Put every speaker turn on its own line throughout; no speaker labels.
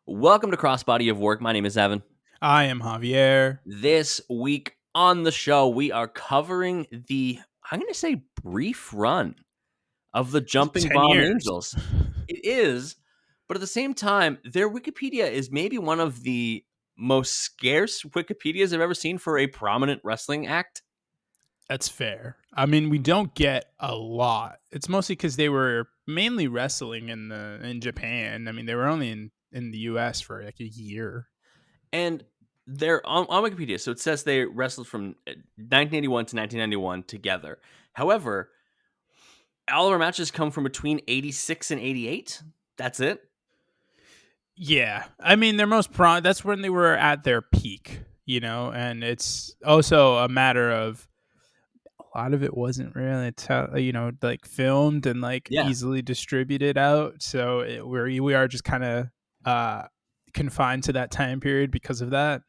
Welcome to Crossbody of Work. My name is Evan.
I am Javier.
This week on the show, we are covering I'm going to say, brief run of the Jumping
10
Bomb
years.
Angels. It is, but at the same time, their Wikipedia is maybe one of the most scarce Wikipedias I've ever seen for a prominent wrestling act.
That's fair. I mean, we don't get a lot. It's mostly because they were mainly wrestling in Japan. I mean, they were only in the US for like a year.
And they're on Wikipedia, so it says they wrestled from 1981 to 1991 together. However, all of our matches come from between 86 and 88. That's it.
Yeah. I mean, that's when they were at their peak, and it's also a matter of a lot of it wasn't really, like filmed and like easily distributed out. So we are just kind of confined to that time period because of that.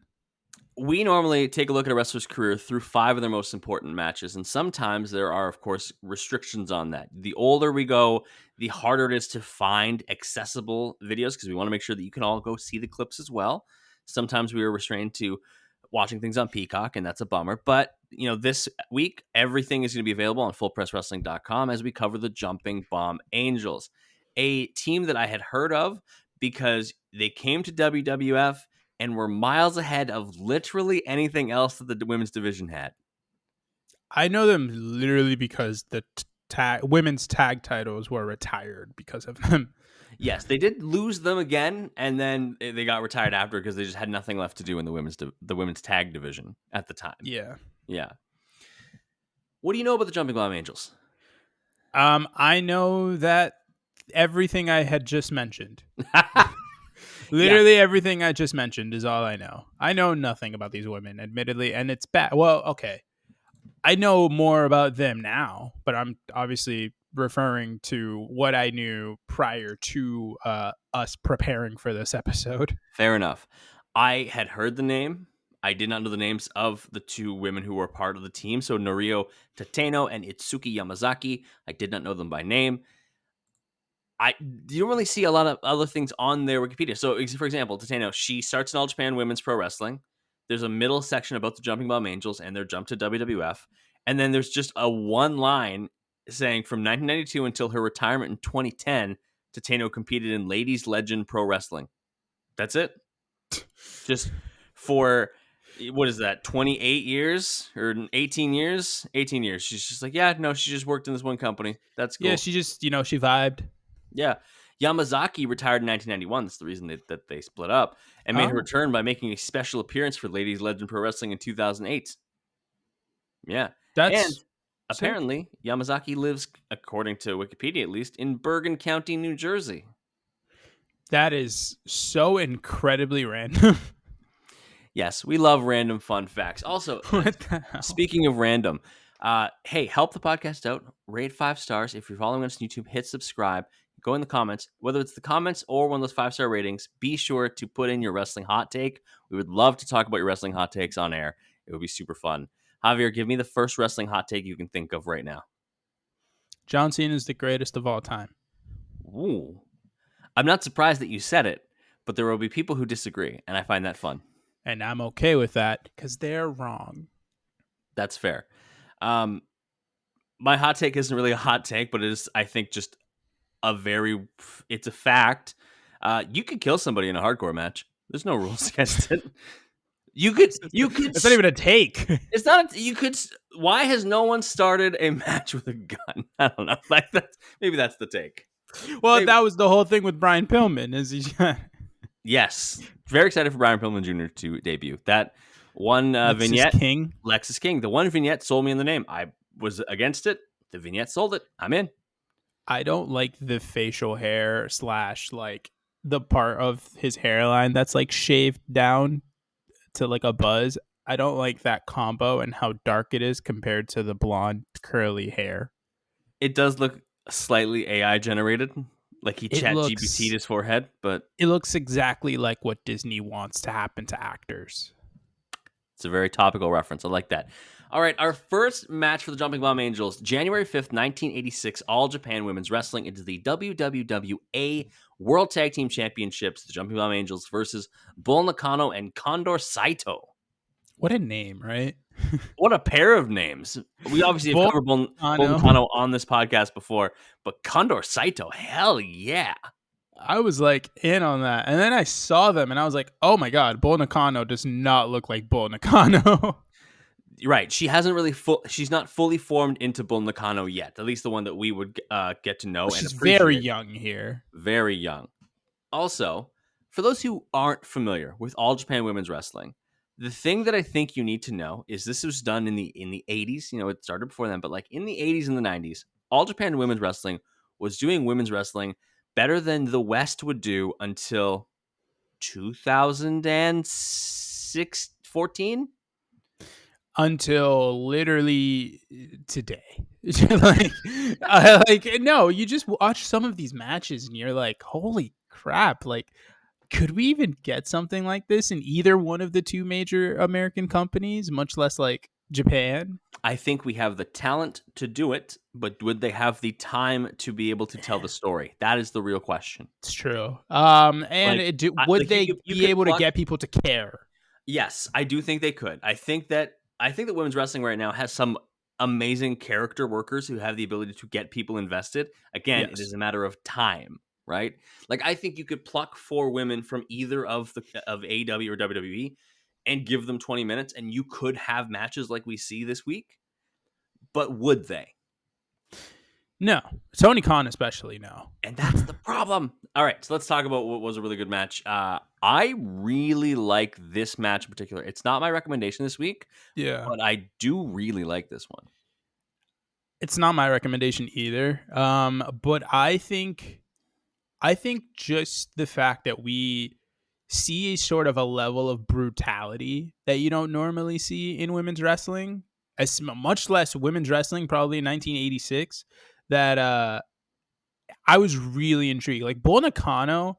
We normally take a look at a wrestler's career through 5 of their most important matches, and sometimes there are, of course, restrictions on that. The older we go, the harder it is to find accessible videos because we want to make sure that you can all go see the clips as well. Sometimes we are restrained to watching things on Peacock, and that's a bummer. But, this week, everything is going to be available on fullpresswrestling.com as we cover the Jumping Bomb Angels, a team that I had heard of because they came to WWF and were miles ahead of literally anything else that the women's division had.
I know them literally because the women's tag titles were retired because of them.
Yes, they did lose them again, and then they got retired after because they just had nothing left to do in the women's tag division at the time.
Yeah.
What do you know about the Jumping Bomb Angels?
I know that everything I had just mentioned. Literally everything I just mentioned is all I know. I know nothing about these women, admittedly, and it's bad. Well, okay. I know more about them now, but I'm obviously referring to what I knew prior to us preparing for this episode.
Fair enough. I had heard the name. I did not know the names of the 2 women who were part of the team. So Noriyo Tateno and Itsuki Yamazaki. I did not know them by name. You don't really see a lot of other things on their Wikipedia. So, for example, Tateno, she starts in All Japan Women's Pro Wrestling. There's a middle section about the Jumping Bomb Angels and their jump to WWF. And then there's just a one line saying from 1992 until her retirement in 2010, Tateno competed in Ladies Legend Pro Wrestling. That's it. Just for, what is that, 28 years or 18 years? 18 years. She's just like, she just worked in this one company. That's cool.
Yeah, she just, she vibed.
Yeah. Yamazaki retired in 1991. That's the reason that they split up, and made her return by making a special appearance for Ladies Legend Pro Wrestling in 2008. Yeah. And apparently, Yamazaki lives, according to Wikipedia at least, in Bergen County, New Jersey.
That is so incredibly random.
Yes, we love random fun facts. Also, speaking of random, hey, help the podcast out. Rate 5 stars. If you're following us on YouTube, hit subscribe. Go in the comments, whether it's the comments or one of those 5-star ratings. Be sure to put in your wrestling hot take. We would love to talk about your wrestling hot takes on air. It would be super fun. Javier, give me the first wrestling hot take you can think of right now.
John Cena is the greatest of all time.
Ooh. I'm not surprised that you said it, but there will be people who disagree, and I find that fun.
And I'm okay with that because they're wrong.
That's fair. My hot take isn't really a hot take, but it is, I think, just it's a fact. You could kill somebody in a hardcore match. There's no rules against it. You could.
It's not even a take.
It's not. You could. Why has no one started a match with a gun? I don't know. Like maybe that's the take.
Well, that was the whole thing with Brian Pillman.
Yes, very excited for Brian Pillman Jr. to debut. That one vignette, Lexus King. The one vignette sold me in the name. I was against it. The vignette sold it. I'm in.
I don't like the facial hair / like the part of his hairline that's like shaved down to like a buzz. I don't like that combo and how dark it is compared to the blonde curly hair.
It does look slightly AI generated, like he chat GPT'd his forehead, but
it looks exactly like what Disney wants to happen to actors.
It's a very topical reference. I like that. All right, our first match for the Jumping Bomb Angels, January 5th, 1986, All Japan Women's Wrestling into the WWWA World Tag Team Championships, the Jumping Bomb Angels versus Bull Nakano and Condor Saito.
What a name, right?
What a pair of names. We obviously have
Bull
covered Bull
Nakano.
Nakano on this podcast before, but Condor Saito, hell yeah.
I was like in on that. And then I saw them and I was like, oh my God, Bull Nakano does not look like Bull Nakano.
Right. She's not fully formed into Bull Nakano yet, at least the one that we would get to know and
She's
appreciate.
very young here.
Very young. Also, for those who aren't familiar with All Japan Women's Wrestling, the thing that I think you need to know is this was done in the 80s. You know, it started before then, but like in the 80s and the 90s, All Japan Women's Wrestling was doing women's wrestling better than the West would do until 2014.
Until literally today. No, you just watch some of these matches and you're like, holy crap, like could we even get something like this in either one of the two major American companies, much less like Japan?
I think we have the talent to do it, but would they have the time to be able to tell the story? That is the real question.
It's true.
Like,
Would
like
they
you
be
could
able to
pluck.
get people to care?
Yes, I do think they could. I think that women's wrestling right now has some amazing character workers who have the ability to get people invested. Again, it
Yes.
is a matter of time, right? Like I think you could pluck 4 women from either of AEW or WWE and give them 20 minutes and you could have matches like we see this week. But would they?
No. Tony Khan especially no.
And that's the problem. All right, so let's talk about what was a really good match. I really like this match in particular. It's not my recommendation this week,
Yeah.
but I do really like this one.
It's not my recommendation either. But I think just the fact that we see sort of a level of brutality that you don't normally see in women's wrestling, as much less women's wrestling probably in 1986, that I was really intrigued. Like Bull Nakano,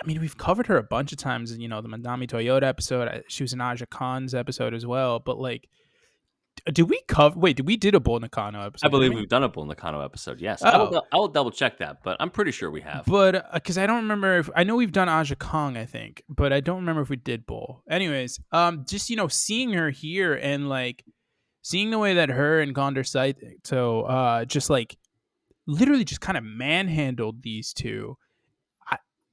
I mean, we've covered her a bunch of times in, the Madame Toyota episode. She was in Aja Khan's episode as well. But like, did we did a Bull Nakano episode?
I believe
didn't we?
we've done a Bull Nakano episode. Yes,
Oh.
I will double check that, but I'm pretty sure we have.
But because I don't remember I know we've done Aja Kong, I think, but I don't remember if we did Bull. Anyways, just seeing her here and like seeing the way that her and Gondar Saito just like literally just kind of manhandled these two.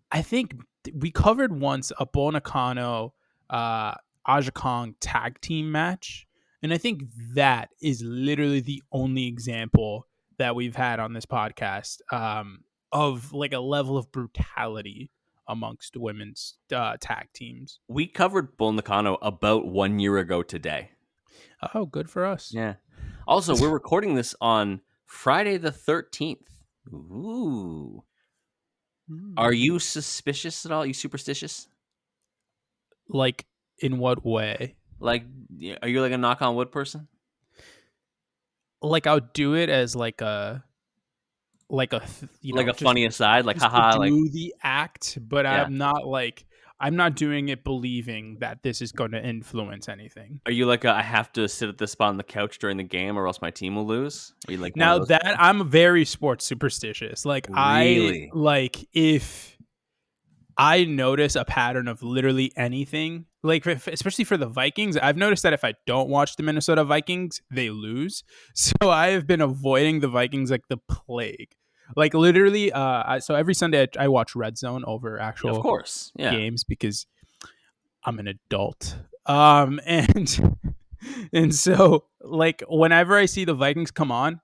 I think we covered once a Bull Nakano Aja Kong tag team match. And I think that is literally the only example that we've had on this podcast of like a level of brutality amongst women's tag teams.
We covered Bull Nakano about 1 year ago today.
Oh, good for us.
Yeah. Also, we're recording this on Friday the 13th. Ooh. Are you suspicious at all? Are you superstitious?
Like, in what way?
Like, are you like a knock on wood person?
Like, I would do it as like a
like a funny aside, like haha,
do
like
the act, but
yeah.
I'm not doing it believing that this is going to influence anything.
Are you like I have to sit at this spot on the couch during the game, or else my team will lose? Are you like
now that
people?
I'm very sports superstitious. Like
really?
if I notice a pattern of literally anything, like especially for the Vikings, I've noticed that if I don't watch the Minnesota Vikings, they lose. So I have been avoiding the Vikings like the plague. Like literally, so every Sunday I watch Red Zone over actual
of course, yeah.
games because I'm an adult. And so like whenever I see the Vikings come on,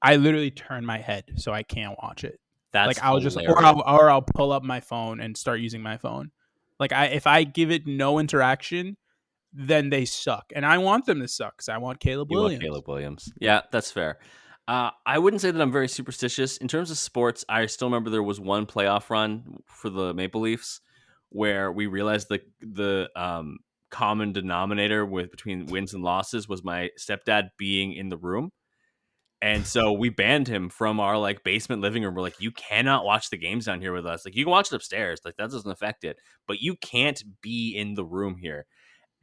I literally turn my head so I can't watch it.
That's
like I'll
hilarious.
just I'll pull up my phone and start using my phone. Like if I give it no interaction, then they suck, and I want them to suck because I want Caleb Williams.
Caleb Williams, yeah, that's fair. I wouldn't say that I'm very superstitious in terms of sports. I still remember there was one playoff run for the Maple Leafs where we realized the common denominator between wins and losses was my stepdad being in the room. And so we banned him from our like basement living room. We're like, you cannot watch the games down here with us. Like you can watch it upstairs. Like that doesn't affect it, but you can't be in the room here.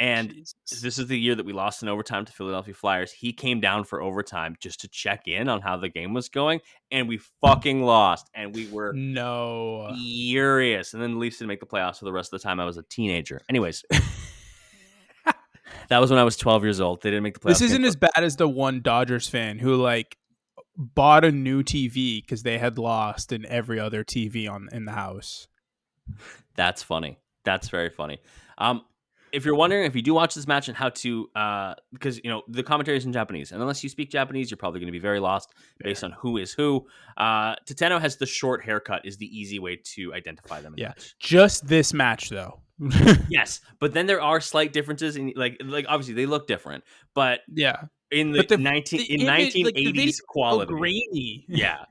And
Jesus.
this is the year that we lost in overtime to Philadelphia Flyers. He came down for overtime just to check in on how the game was going, and we fucking lost, and we were
No.
furious. And then the Leafs didn't make the playoffs for the rest of the time. I was a teenager. Anyways, that was when I was 12 years old. They didn't make the
This
playoffs
isn't
game.
as bad as the one Dodgers fan who like bought a new TV because they had lost in every other TV in the house.
That's funny. That's very funny. If you're wondering if you do watch this match and how to, because the commentary is in Japanese, and unless you speak Japanese, you're probably going to be very lost based on who is who. Tateno has the short haircut is the easy way to identify them. In the match.
Just this match though.
Yes, but then there are slight differences in like obviously they look different, but
yeah.
in
But
the
image, like, the
1980s
video is so
quality,
grainy.
yeah,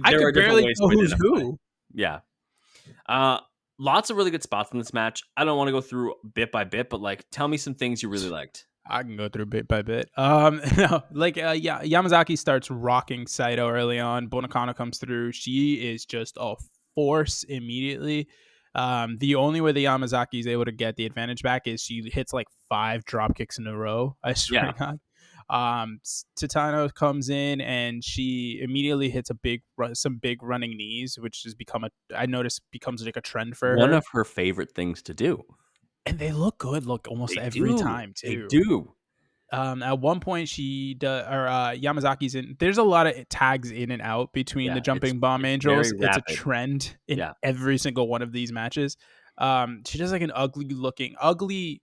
I
there are
could
different
barely
ways
know
to
who's
identify.
who.
Yeah. Lots of really good spots in this match. I don't want to go through bit by bit, but like, tell me some things you really liked.
I can go through bit by bit. No, like, yeah, Yamazaki starts rocking Saito early on. Bull Nakano comes through. She is just a force immediately. The only way the Yamazaki is able to get the advantage back is she hits like 5 drop kicks in a row. I swear to God. Tateno comes in and she immediately hits some big running knees, which has I noticed becomes like a trend for
One
her.
of her favorite things to do.
And they look good, almost
They
every
do.
time
They
too.
do.
At one point, she does, or Yamazaki's in. There's a lot of tags in and out between the jumping bomb
it's
angels.
very
It's a
rapid.
trend in
Yeah.
every single one of these matches. She does like an ugly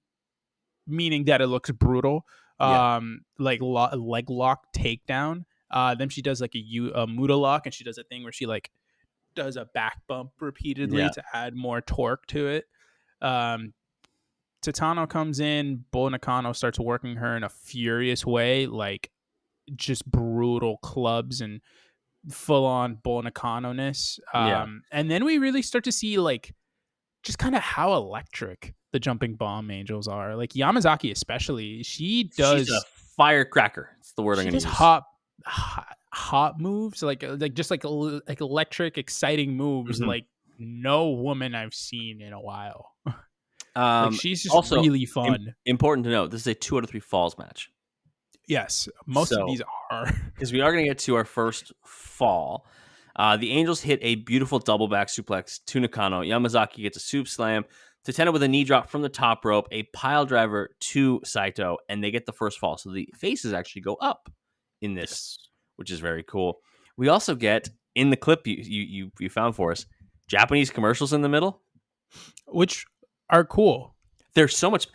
meaning that it looks brutal. Like leg lock takedown. Then she does like a Muda lock, and she does a thing where she like does a back bump repeatedly to add more torque to it. Tateno comes in, Bull Nakano starts working her in a furious way, like just brutal clubs and full on Bull Nakano-ness. And then we really start to see like just kind of how electric the jumping bomb angels are. Like Yamazaki especially,
She's a firecracker. It's the word I'm going to use.
Hot moves, like just like electric, exciting moves, like no woman I've seen in a while. Like she's just also really fun.
Important to note, this is a 2 out of 3 falls match.
Yes, most of these are.
Because we are going to get to our first fall. The Angels hit a beautiful double back suplex to Nakano. Yamazaki gets a soup slam. Tateno with a knee drop from the top rope, a pile driver to Saito, and they get the first fall. So the faces actually go up in this, which is very cool. We also get, in the clip you found for us, Japanese commercials in the middle.
Which are cool.
There's so much.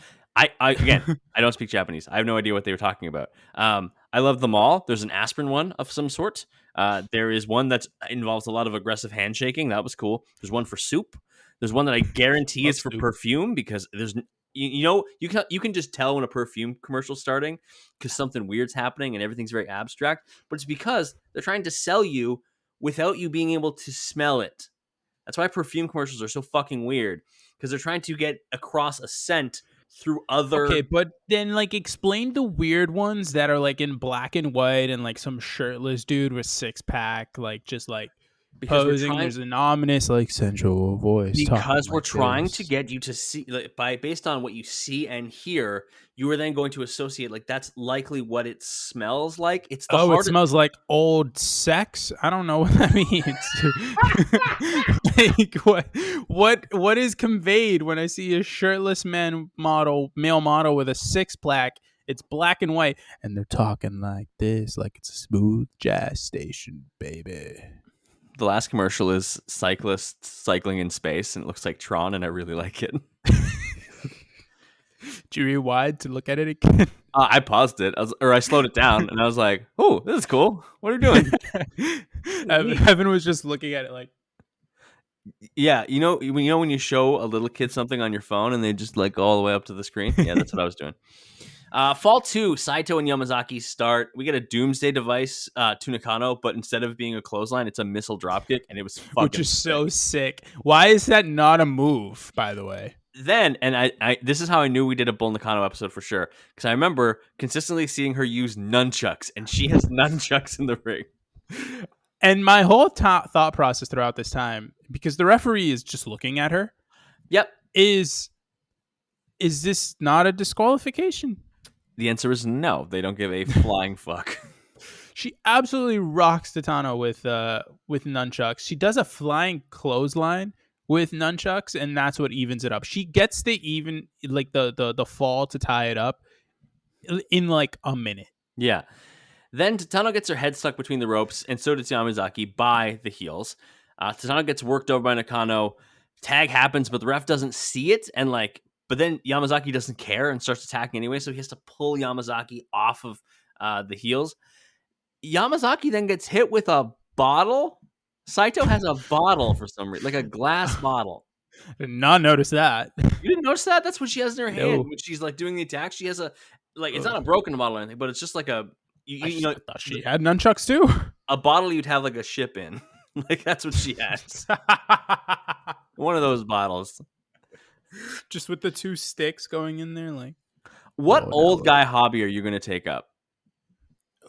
Again, I don't speak Japanese. I have no idea what they were talking about. I love them all. There's an aspirin one of some sort. There is one that involves a lot of aggressive handshaking. That was cool. There's one for soup. There's one that I guarantee is for perfume because there's you can just tell when a perfume commercial's starting because something weird's happening and everything's very abstract. But it's because they're trying to sell you without you being able to smell it. That's why perfume commercials are so fucking weird because they're trying to get across a scent through other.
Okay, but then like explain the weird ones that are like in black and white and like some shirtless dude with 6-pack, like just like because posing. There's an ominous like sensual voice
because we're trying to get you to see based on what you see and hear. You are then going to associate like that's likely what it smells like. It's
it smells like old sex. I don't know what that means. Like what is conveyed when I see a shirtless male model with a 6-pack? It's black and white, and they're talking like this, like it's a smooth jazz station, baby.
The last commercial is cyclists cycling in space, and it looks like Tron, and I really like it.
Did you rewind to look at it again?
I paused it, I slowed it down, and I was like, "Oh, this is cool. What are you doing?"
Evan was just looking at it like,
yeah, when you show a little kid something on your phone, and they just like go all the way up to the screen. Yeah, that's what I was doing. Fall 2, Saito and Yamazaki start. We get a doomsday device to Nakano, but instead of being a clothesline, it's a missile dropkick, and it was fucking
which is so sick. Why is that not a move, by the way?
Then, and I this is how I knew we did a Bull Nakano episode for sure, because I remember consistently seeing her use nunchucks, and she has nunchucks in the ring.
And my whole thought process throughout this time, because the referee is just looking at her,
yep,
is Is this not a disqualification?
The answer is no. They don't give a flying fuck.
She absolutely rocks Tatano with nunchucks. She does a flying clothesline with nunchucks, and that's what evens it up. She gets the fall to tie it up in like a minute.
Yeah. Then Tatano gets her head stuck between the ropes, and so does Yamazaki by the heels. Tatano gets worked over by Nakano. Tag happens, but the ref doesn't see it, but then Yamazaki doesn't care and starts attacking anyway, so he has to pull Yamazaki off of the heels. Yamazaki then gets hit with a bottle. Saito has a bottle for some reason, like a glass bottle.
Did not notice that.
You didn't notice that? That's what she has in her hand
No.
when she's like doing the attack. She has it's not a broken bottle or anything, but it's just like a
I thought she had nunchucks too.
A bottle you'd have like a ship in. Like that's what she has. One of those bottles.
Just with the two sticks going in there, like.
What old guy hobby are you going to take up?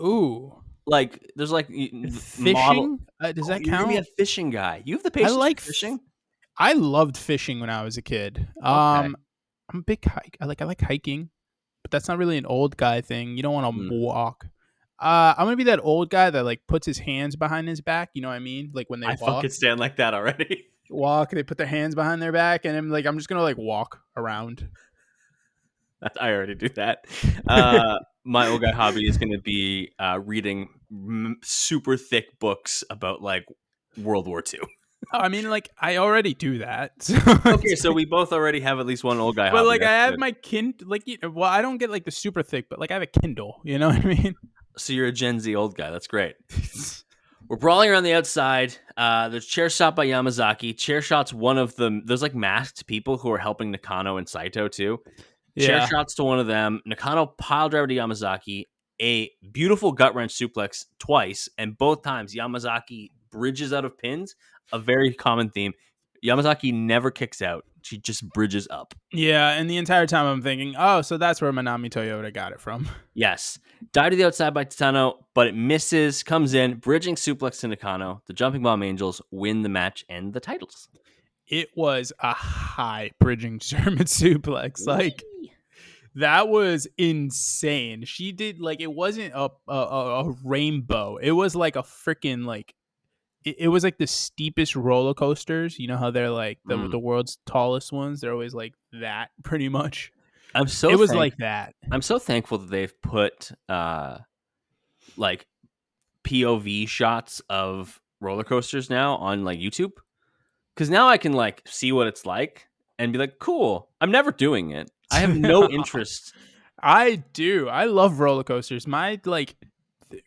Ooh.
Like, there's like
fishing. Does that count?
You're gonna be a fishing guy. You have the patience for fishing.
I loved fishing when I was a kid.
Okay.
I'm a big hike. I like hiking, but that's not really an old guy thing. You don't want to walk. I'm gonna be that old guy that like puts his hands behind his back. You know what I mean? Like when they walk.
I fucking stand like that already.
Walk. They put their hands behind their back, and I'm just gonna like walk around.
I already do that. My old guy hobby is going to be reading super thick books about like World War II.
Oh, I mean, like I already do that. So
okay, so we both already have at least one old guy hobby.
But like I have my well, I don't get like the super thick, but like I have a Kindle. You know what I mean?
So you're a Gen Z old guy. That's great. We're brawling around the outside. There's chair shot by Yamazaki. Chair shot's one of them. There's like masked people who are helping Nakano and Saito too. Chair shots to one of them. Nakano pile driver to Yamazaki. A beautiful gut wrench suplex twice, and both times Yamazaki bridges out of pins. A very common theme. Yamazaki never kicks out. She just bridges up.
Yeah, and the entire time I'm thinking, oh, so that's where Manami Toyota got it from.
Yes. Dive to the outside by Tateno, but it misses, comes in, bridging suplex to Nakano. The Jumping Bomb Angels win the match and the titles.
It was a high bridging German suplex. Like, that was insane. She did, like, it wasn't a rainbow. It was like a freaking, like, it was like the steepest roller coasters. You know how they're like the world's tallest ones? They're always like that, pretty much. It was like that.
I'm so thankful that they've put like POV shots of roller coasters now on like YouTube, because now I can like see what it's like and be like, cool. I'm never doing it. I have no interest.
I do. I love roller coasters. My like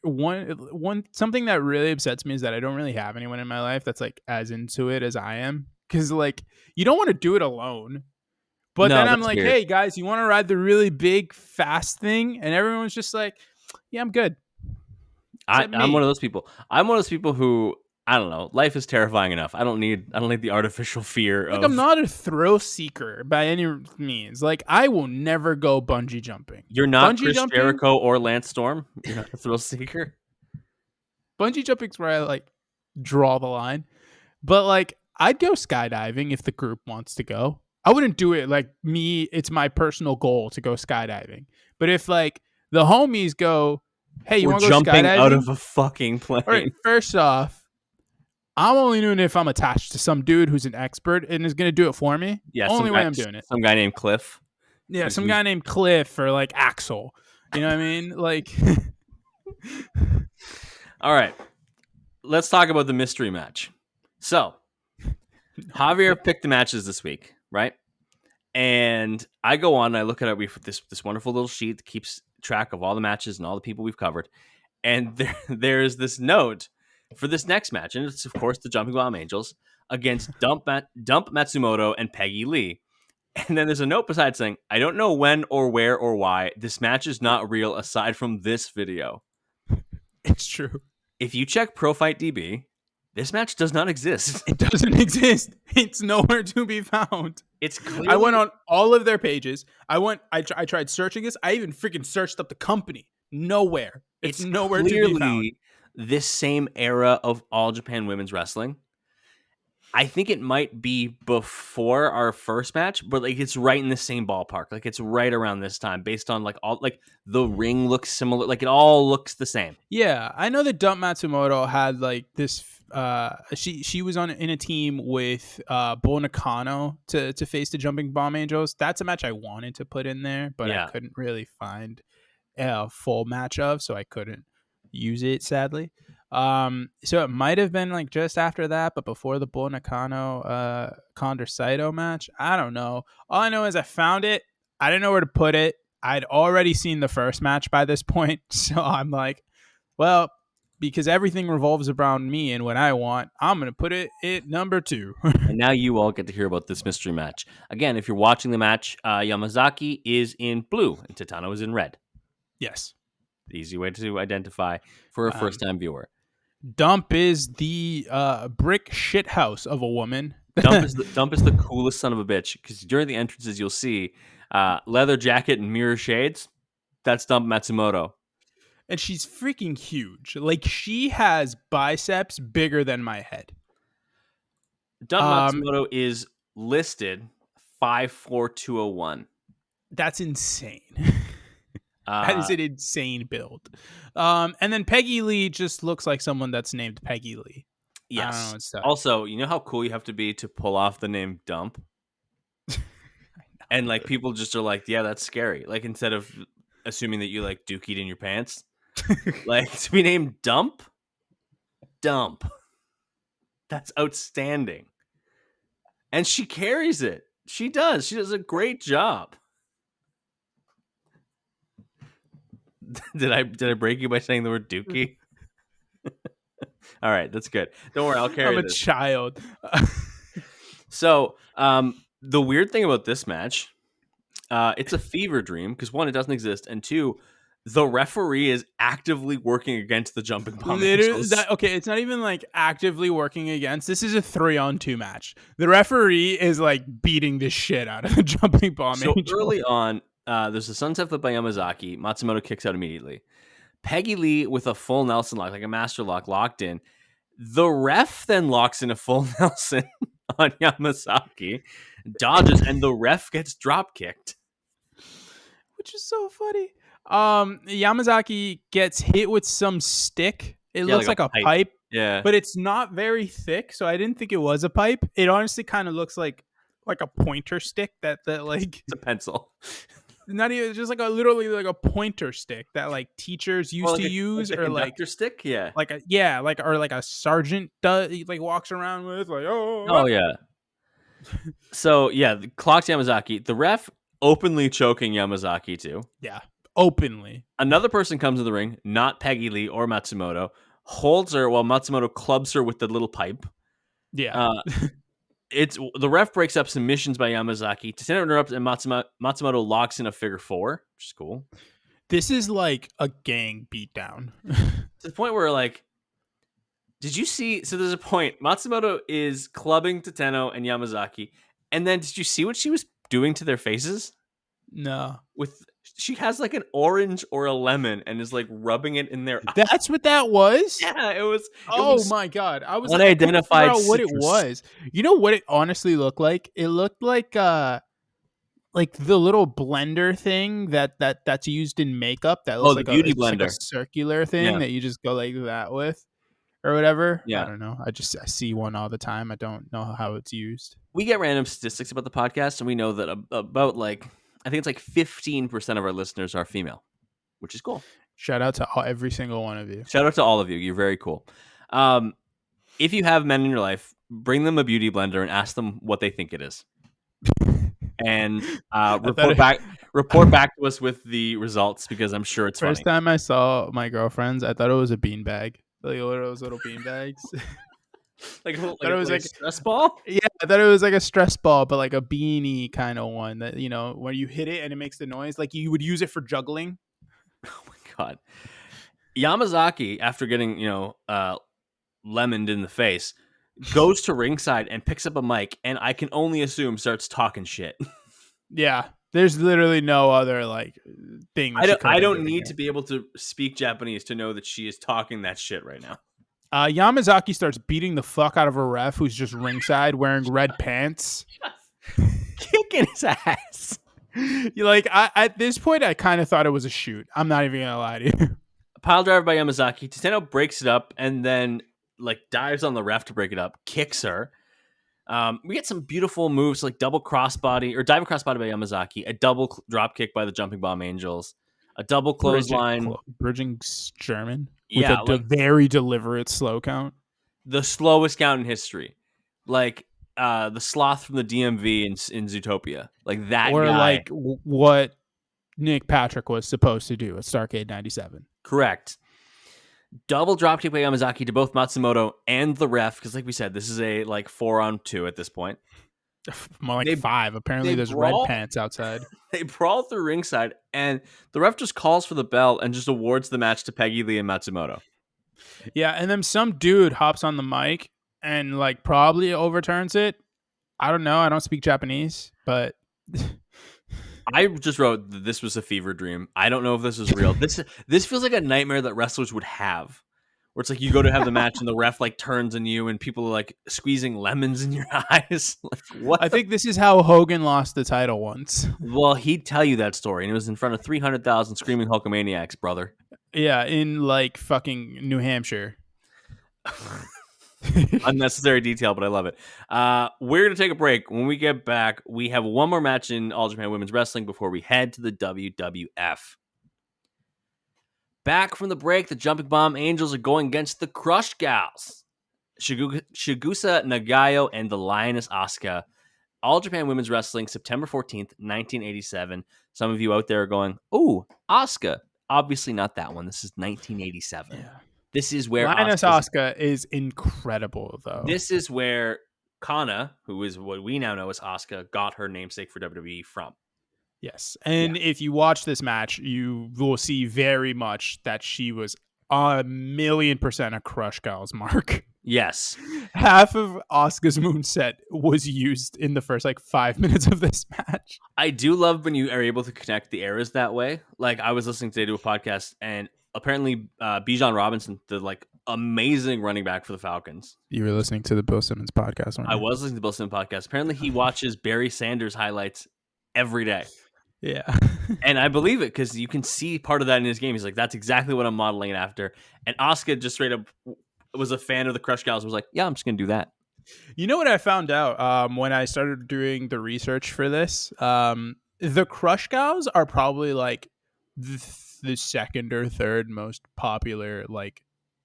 one something that really upsets me is that I don't really have anyone in my life that's like as into it as I am, because like you don't want to do it alone. But then I'm like, hey guys, you want to ride the really big fast thing? And everyone's just like, yeah, I'm good.
I'm one of those people. I'm one of those people who, I don't know, life is terrifying enough. I don't need the artificial fear of.
I'm not a thrill seeker by any means. Like, I will never go bungee jumping.
You're not Chris Jericho or Lance Storm? You're not a thrill seeker?
Bungee jumping's where I like draw the line. But like, I'd go skydiving if the group wants to go. I wouldn't do it like me. It's my personal goal to go skydiving. But if like the homies go, hey, you want to go skydiving?
Jumping out of a fucking plane.
All right, first off, I'm only doing it if I'm attached to some dude who's an expert and is going to do it for me.
Yeah,
only way I'm doing it.
Some guy named Cliff.
Yeah, some guy named Cliff or like Axel. You know what I mean? Like.
All right, let's talk about the mystery match. So, Javier picked the matches this week, right? And I go on and I look at it. We have this wonderful little sheet that keeps track of all the matches and all the people we've covered. And there's this note for this next match, and it's of course the Jumping Bomb Angels against Dump Matsumoto and Peggy Lee. And then there's a note beside saying, I don't know when or where or why this match is not real aside from this video.
It's true. If
you check ProFightDB, this match does not exist.
It doesn't exist. It's nowhere to be found.
It's clearly...
I went on all of their pages. I tried searching this. I even freaking searched up the company. Nowhere. It's nowhere to be found.
This same era of All Japan Women's Wrestling. I think it might be before our first match, but like it's right in the same ballpark. Like it's right around this time, based on like all like the ring looks similar. Like it all looks the same.
Yeah, I know that Dump Matsumoto had like this. She was on in a team with Bull Nakano to face the Jumping Bomb Angels. That's a match I wanted to put in there, but I
Yeah.
couldn't really find a full match of, so I couldn't use it, sadly. So it might have been like just after that, but before the Bull Nakano Condor Saito match. I don't know. All I know is I found it. I didn't know where to put it. I'd already seen the first match by this point, so I'm like, well, because everything revolves around me and what I want, I'm gonna put it at number 2.
And now you all get to hear about this mystery match. Again, if you're watching the match, Yamazaki is in blue and Tatano is in red.
Yes.
Easy way to identify for a first-time viewer.
Dump is the brick shithouse of a woman.
Dump is the coolest son of a bitch, because during the entrances you'll see leather jacket and mirror shades. That's Dump Matsumoto.
And she's freaking huge. Like, she has biceps bigger than my head.
Dump Matsumoto is listed 5'4", 201.
That's insane. That is an insane build. And then Peggy Lee just looks like someone that's named Peggy Lee.
Yes. Also, you know how cool you have to be to pull off the name Dump? And like people just are like, yeah, that's scary. Like instead of assuming that you like dookied in your pants, like to be named Dump. That's outstanding. And she carries it. She does. She does a great job. Did I break you by saying the word dookie? All right, that's good. Don't worry, I'll carry
I'm a
this.
child.
So, the weird thing about this match, it's a fever dream because one, it doesn't exist, and two, the referee is actively working against the Jumping Bomb Angels.
Okay, it's not even like actively working against. This is a 3-on-2 match. The referee is like beating the shit out of the Jumping Bomb Angels.
So early on, there's a sunset flip by Yamazaki. Matsumoto kicks out immediately. Peggy Lee with a full Nelson lock, like a master lock, locked in. The ref then locks in a full Nelson on Yamazaki, dodges, and the ref gets drop kicked.
Which is so funny. Yamazaki gets hit with some stick. It looks like a pipe.
Yeah.
But it's not very thick, so I didn't think it was a pipe. It honestly kind of looks like a pointer stick that like
it's a pencil.
Not even just like literally like a pointer stick that like teachers used to use,
or like a stick, yeah,
like a sergeant does, like walks around with, like
yeah. So yeah, clocks Yamazaki. The ref openly choking Yamazaki too.
Yeah, openly.
Another person comes in the ring, not Peggy Lee or Matsumoto, holds her while Matsumoto clubs her with the little pipe.
Yeah.
It's the ref breaks up submissions by Yamazaki. Tateno interrupts and Matsumoto locks in a figure 4, which is cool.
This is like a gang beatdown.
To the point where like, did you see? So there's a point. Matsumoto is clubbing Tateno and Yamazaki, and then did you see what she was doing to their faces?
No.
She has like an orange or a lemon and is like rubbing it in their eyes.
That's what that was?
Yeah, it was.
My God. I was
unidentified
like, what it was. You know what it honestly looked like? It looked like the little blender thing that's used in makeup that looks like
the beauty
like
blender.
a circular thing that you just go like that with or whatever.
Yeah.
I don't know. I see one all the time. I don't know how it's used.
We get random statistics about the podcast, and we know that about like, I think it's like 15% of our listeners are female, which is cool.
Shout out to every single one of you.
Shout out to all of you. You're very cool. If you have men in your life, bring them a beauty blender and ask them what they think it is. And report back to us with the results, because I'm sure it's funny.
First time I saw my girlfriends, I thought it was a beanbag. Like those little beanbags.
Like it was like a stress ball?
Yeah, I thought it was like a stress ball, but like a beanie kind of one that, where you hit it and it makes the noise. Like you would use it for juggling.
Oh my God. Yamazaki, after getting, lemoned in the face, goes to ringside and picks up a mic, and I can only assume starts talking shit.
Yeah. There's literally no other like thing.
I don't need to be able to speak Japanese to know that she is talking that shit right now.
Yamazaki starts beating the fuck out of a ref who's just ringside wearing red pants.
Kicking his ass.
At this point, I kind of thought it was a shoot. I'm not even gonna lie to you.
Pile driver by Yamazaki. Tateno breaks it up and then like dives on the ref to break it up, kicks her. We get some beautiful moves like diving crossbody by Yamazaki, a double drop kick by the Jumping Bomb Angels, a double clothesline.
Bridging German with
Yeah,
a very deliberate slow count.
The slowest count in history. Like the sloth from the DMV in Zootopia. Like that
or
guy.
like what Nick Patrick was supposed to do at Starrcade 97.
Correct. Double dropkick by Yamazaki to both Matsumoto and the ref, because like we said, this is a 4-on-2 at this point.
More like 5. Apparently there's red pants outside.
They brawl through ringside, and the ref just calls for the bell and just awards the match to Peggy Lee and Matsumoto.
Yeah, and then some dude hops on the mic and probably overturns it. I don't know. I don't speak Japanese, but
I just wrote that this was a fever dream. I don't know if this is real. This feels like a nightmare that wrestlers would have. Where it's like you go to have the match and the ref turns on you and people are squeezing lemons in your eyes. What?
I think this is how Hogan lost the title once.
Well, he'd tell you that story, and it was in front of 300,000 screaming Hulkamaniacs, brother.
Yeah, in fucking New Hampshire.
Unnecessary detail, but I love it. We're going to take a break. When we get back, we have one more match in All Japan Women's Wrestling before we head to the WWF. Back from the break, the Jumping Bomb Angels are going against the Crush Gals. Shigusa Nagayo and the Lioness Asuka. All Japan Women's Wrestling, September 14th, 1987. Some of you out there are going, "Ooh, Asuka." Obviously not that one. This is 1987.
Yeah.
This is where
Lioness Asuka is incredible, though.
This is where Kana, who is what we now know as Asuka, got her namesake for WWE from.
Yes. And if you watch this match, you will see very much that she was 1,000,000% a Crush Gals mark.
Yes.
Half of Asuka's moonset was used in the first 5 minutes of this match.
I do love when you are able to connect the eras that way. I was listening today to a podcast, and apparently Bijan Robinson, the amazing running back for the Falcons.
You were listening to the Bill Simmons podcast, weren't you?
I was listening to the Bill Simmons podcast. Apparently he watches Barry Sanders highlights every day.
Yeah.
And I believe it because you can see part of that in his game. He's like, that's exactly what I'm modeling it after. And Asuka just straight up was a fan of the Crush Gals and was like, yeah, I'm just going to do that.
You know what I found out when I started doing the research for this? The Crush Gals are probably the second or third most popular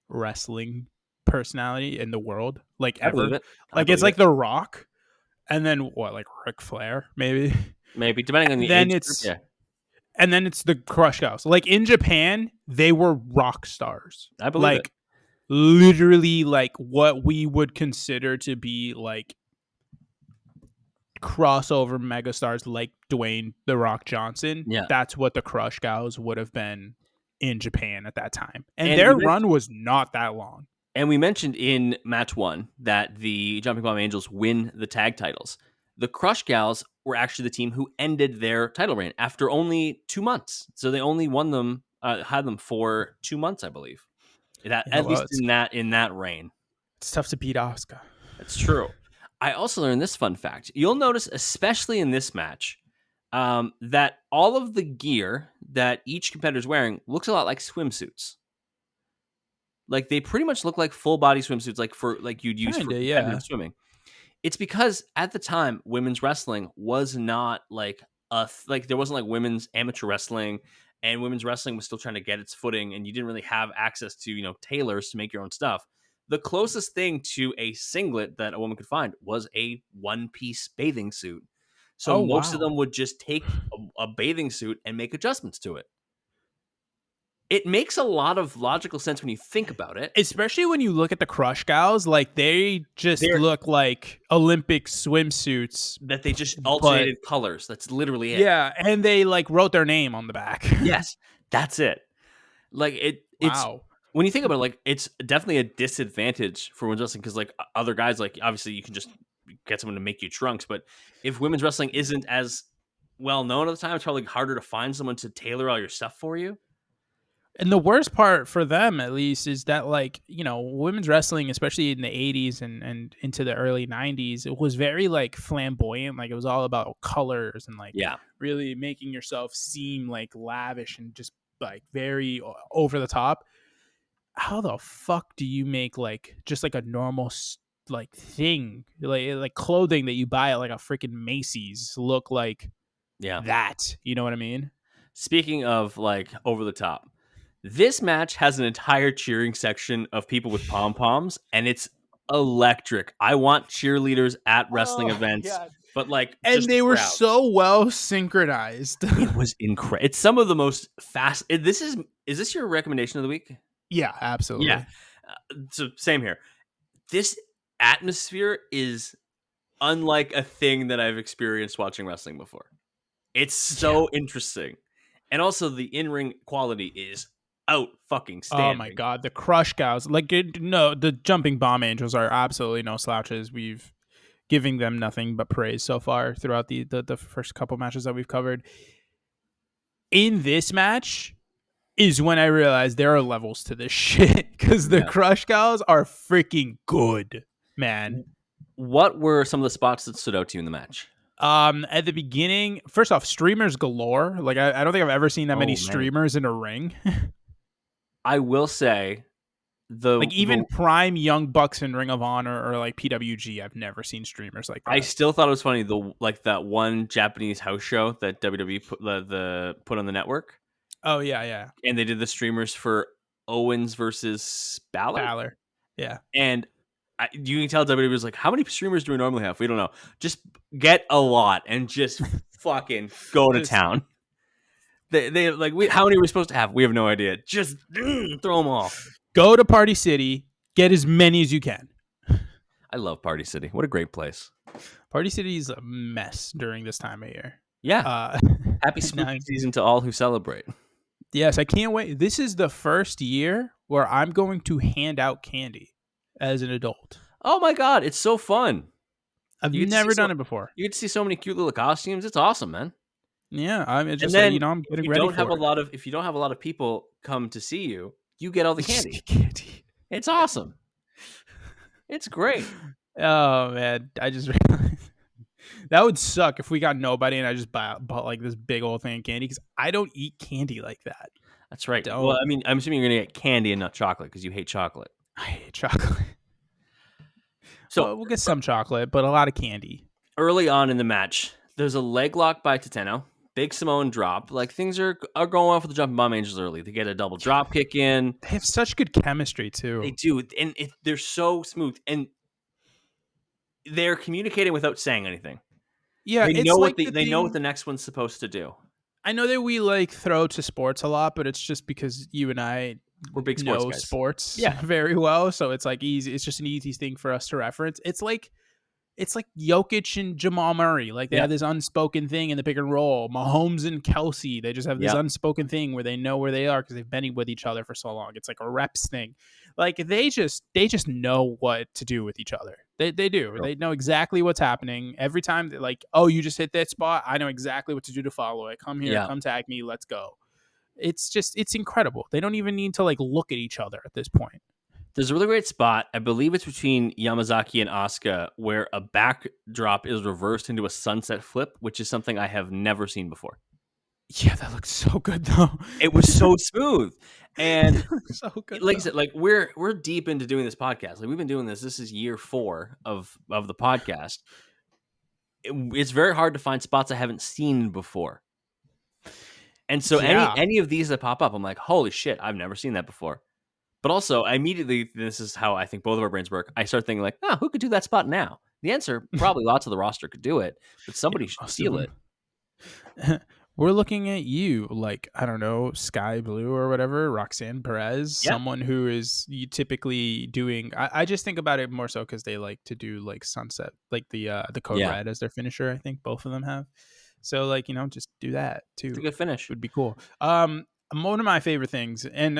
wrestling personality in the world, ever. It's like The Rock, and then what, Ric Flair, maybe
depending on the age group, yeah.
And then it's the Crush Gals. In Japan, they were rock stars.
I believe it.
Literally what we would consider to be crossover megastars like Dwayne "The Rock" Johnson.
Yeah.
That's what the Crush Gals would have been in Japan at that time. And their run was not that long.
And we mentioned in match 1 that the Jumping Bomb Angels win the tag titles. The Crush Gals were actually the team who ended their title reign after only 2 months. So they only won them, had them for 2 months, I believe. At least in that reign.
It's tough to beat Asuka.
That's true. I also learned this fun fact. You'll notice, especially in this match, that all of the gear that each competitor's wearing looks a lot like swimsuits. They pretty much look like full body swimsuits, you'd use for competitive swimming. It's because at the time, women's wrestling was not there wasn't women's amateur wrestling, and women's wrestling was still trying to get its footing, and you didn't really have access to tailors to make your own stuff. The closest thing to a singlet that a woman could find was a one-piece bathing suit. So most of them would just take a bathing suit and make adjustments to it. It makes a lot of logical sense when you think about it.
Especially when you look at the Crush Gals, they just look like Olympic swimsuits.
That they just alternated colors. That's literally it.
Yeah, and they wrote their name on the back.
Yes, that's it. It's when you think about it, it's definitely a disadvantage for women's wrestling because other guys, obviously you can just get someone to make you trunks, but if women's wrestling isn't as well known at the time, it's probably harder to find someone to tailor all your stuff for you.
And the worst part for them, at least, is that like women's wrestling, especially in the '80s and into the early '90s, it was very like flamboyant. Like it was all about colors and like
Yeah.
really making yourself seem like lavish and just like very over the top. How the fuck do you make like just like a normal like thing like clothing that you buy at like a freaking Macy's look like
Yeah.
that? You know what I mean?
Speaking of like over the top, this match has an entire cheering section of people with pom poms, and it's electric. I want cheerleaders at wrestling
Oh my
events,
god.
but like
And
just
they were
crowd.
so well synchronized.
It was incredible. It's some of the most fast. Is this your recommendation of the week?
Yeah,
Yeah.
absolutely.
So same here. This atmosphere is unlike a thing that I've experienced watching wrestling before. It's
Yeah.
so interesting. And also the in-ring quality is out fucking
Oh my
standing.
god, the Crush Gals. Like no, the Jumping Bomb Angels are absolutely no slouches. We've giving them nothing but praise so far throughout the first couple matches that we've covered. In this match is when I realized there are levels to this shit because the
Yeah.
Crush Gals are freaking good, man.
What were some of the spots that stood out to you in the match?
At the beginning, first off, streamers galore. Like I don't think I've ever seen that many
Oh man.
streamers in a ring.
I will say
Like even Prime Young Bucks in Ring of Honor or like PWG, I've never seen streamers like
I
that.
still thought it was funny that one Japanese house show that WWE put on the network,
Oh yeah.
and they did the streamers for Owens versus Balor.
Balor. Yeah.
And you can tell WWE was like, how many streamers do we normally have? We don't know. Just get a lot and just fucking go to
Just
town. They like, how many are we supposed to have? We have no idea. Just throw them all.
go to Party City, get as many as you can.
I love Party City. What a great place.
Party City is a mess during this time of year.
Yeah.
Uh,
Happy
now,
spooky season to all who celebrate.
yes, I can't wait. This is the first year where I'm going to hand out candy as an adult.
Oh my god, it's so fun.
I've
You get to see
never done it before.
you get to see so many cute little costumes. It's awesome, man.
Yeah, I'm
And
just
then
I'm
if
getting
you
ready
don't have
for it.
if you don't have a lot of people come to see you, you get all the candy.
Candy.
It's awesome. It's great.
Oh man, I just realized that would suck if we got nobody and I just bought like this big old thing of candy because I don't eat candy like that.
That's right. Well,
Don't.
I mean, I'm assuming you're gonna get candy and not chocolate because you hate chocolate.
I hate chocolate.
So
Well, we'll get some chocolate, but a lot of candy.
early on in the match, there's a leg lock by Tateno, big Samoan drop. Like things are going off with the Jumping Bomb Angels early. They get a double drop kick in.
They have such good chemistry too.
They do, and they're so smooth, and they're communicating without saying anything.
Yeah,
They
it's
know
like
they know what the next one's supposed to do.
I know that we like throw to sports a lot, but it's just because you and I
We're big sports
know
guys.
sports
Yeah.
very well, so it's like easy. It's just an easy thing for us to reference. It's like Jokic and Jamal Murray. Like they
Yeah.
have this unspoken thing in the pick and roll. Mahomes and Kelsey, they just have this
Yeah.
unspoken thing where they know where they are because they've been with each other for so long. It's like a reps thing. Like they just know what to do with each other. They do.
Sure.
They know exactly what's happening every time. They're like, oh, you just hit that spot. I know exactly what to do to follow it. Come here,
Yeah.
come tag me. Let's go. It's incredible. They don't even need to like look at each other at this point.
There's a really great spot. I believe it's between Yamazaki and Asuka where a backdrop is reversed into a sunset flip, which is something I have never seen before.
Yeah, that looks so good though.
It was so smooth. And
so good.
like I said, like we're deep into doing this podcast. Like we've been doing this. This is year 4 of the podcast. It's very hard to find spots I haven't seen before. And so
Yeah.
any of these that pop up, I'm like, holy shit, I've never seen that before. But also, I immediately, this is how I think both of our brains work. I start thinking like, who could do that spot now? The answer, probably lots of the roster could do it, but somebody should steal it.
We're looking at you, like, I don't know, Sky Blue or whatever, Roxanne Perez,
Yeah.
someone who is typically doing. I just think about it more so because they like to do like sunset, like the Code
Yeah.
Red as their finisher. I think both of them have. So like just do that too.
It's a good finish.
Would be cool. One of my favorite things, and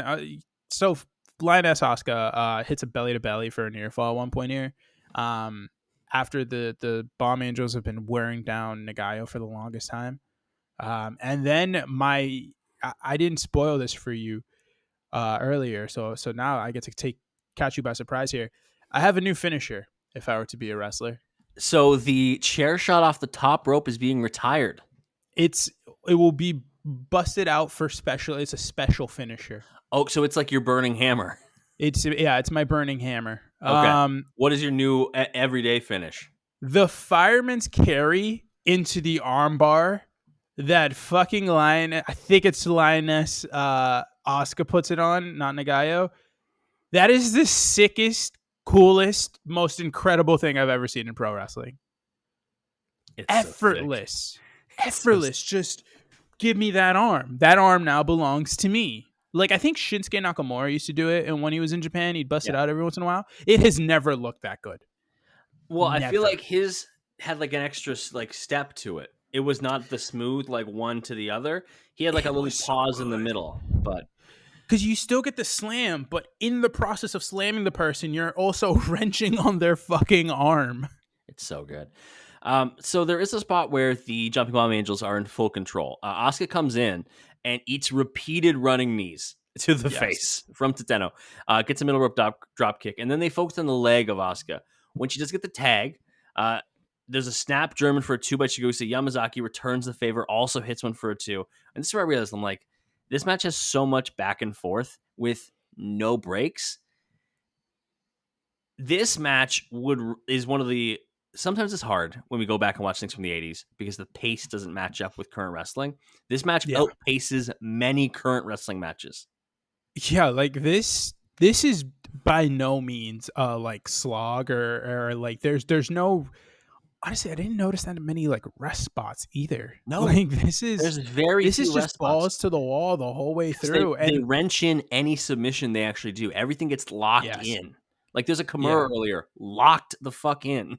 so Lioness Asuka hits a belly to belly for a near fall at one point here. After the Bomb Angels have been wearing down Nagayo for the longest time. And then I didn't spoil this for you. earlier. So now I get to catch you by surprise here. I have a new finisher. If I were to be a wrestler,
So the chair shot off the top rope is being retired.
it's it will be busted out for special. It's a special finisher.
Oh, so it's like your burning hammer.
It's my burning hammer.
Okay. What is your new everyday finish?
The fireman's carry into the armbar that fucking line. I think it's Lioness Asuka puts it on, not Nagayo. That is the sickest, coolest, most incredible thing I've ever seen in pro wrestling.
It's so sick.
Effortless. Effortless. Just give me that arm. That arm now belongs to me. Like, I think Shinsuke Nakamura used to do it, and when he was in Japan, he'd bust it out every once in a while. It has never looked that good.
Well, I feel
Never.
like his had like an extra like step to it. It was not the smooth like one to the other. He had like a
It
little
was so
pause in the
good.
middle, but
Because you still get the slam, but in the process of slamming the person, you're also wrenching on their fucking arm.
it's so good. So there is a spot where the Jumping Bomb Angels are in full control. Asuka comes in and eats repeated running knees to the face from Tateno. Gets a middle rope drop kick, and then they focus on the leg of Asuka. When she does get the tag, there's a snap German for a 2 by Chigusa. Yamazaki returns the favor, also hits one for a 2. And this is where I realized I'm like, this match has so much back and forth with no breaks. This match is one of the sometimes it's hard when we go back and watch things from the 80s because the pace doesn't match up with current wrestling. This match outpaces many current wrestling matches.
Yeah, like this is by no means like slog or like there's no, honestly I didn't notice that many like rest spots either.
No,
like
there's very
this
few
is
rest
just
spots.
balls to the wall the whole way through.
They wrench in any submission they actually do. Everything gets locked in. Like there's a Kimura earlier, locked the fuck in.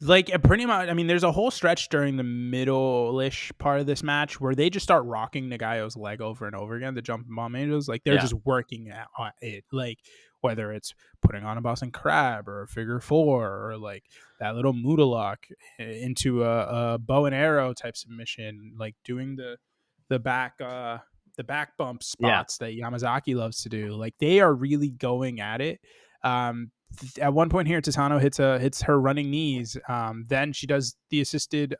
Like pretty much, I mean, there's a whole stretch during the middle-ish part of this match where they just start rocking Nagayo's leg over and over again. The Jumping Bomb Angels, like they're just working at it, like whether it's putting on a Boston Crab or a figure four or like that little Muda lock into a bow and arrow type submission, like doing the back bump spots that Yamazaki loves to do. Like they are really going at it. At one point here, Tateno hits her running knees. Then she does the assisted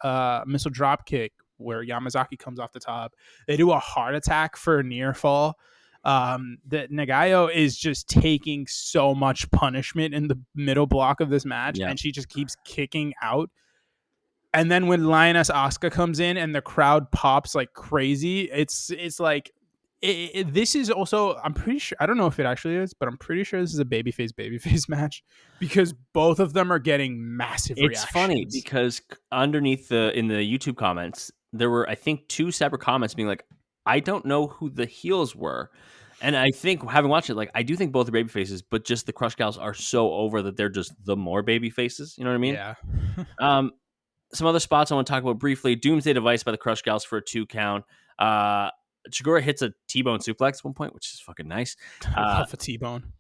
missile drop kick where Yamazaki comes off the top. They do a heart attack for a near fall. That Nagayo is just taking so much punishment in the middle block of this match, and she just keeps kicking out. And then when Lioness Asuka comes in and the crowd pops like crazy, it's like this is also, I'm pretty sure, I don't know if it actually is, but I'm pretty sure this is a babyface match because both of them are getting massive reactions.
It's funny because underneath in the YouTube comments, there were, I think, 2 separate comments being like, I don't know who the heels were. And I think, having watched it, like, I do think both are baby faces, but just the Crush Gals are so over that they're just the more baby faces. You know what I mean?
Yeah.
Some other spots I want to talk about briefly. Doomsday Device by the Crush Gals for a 2 count. Chigura hits a T-bone suplex at one point, which is fucking nice.
I love a T-bone.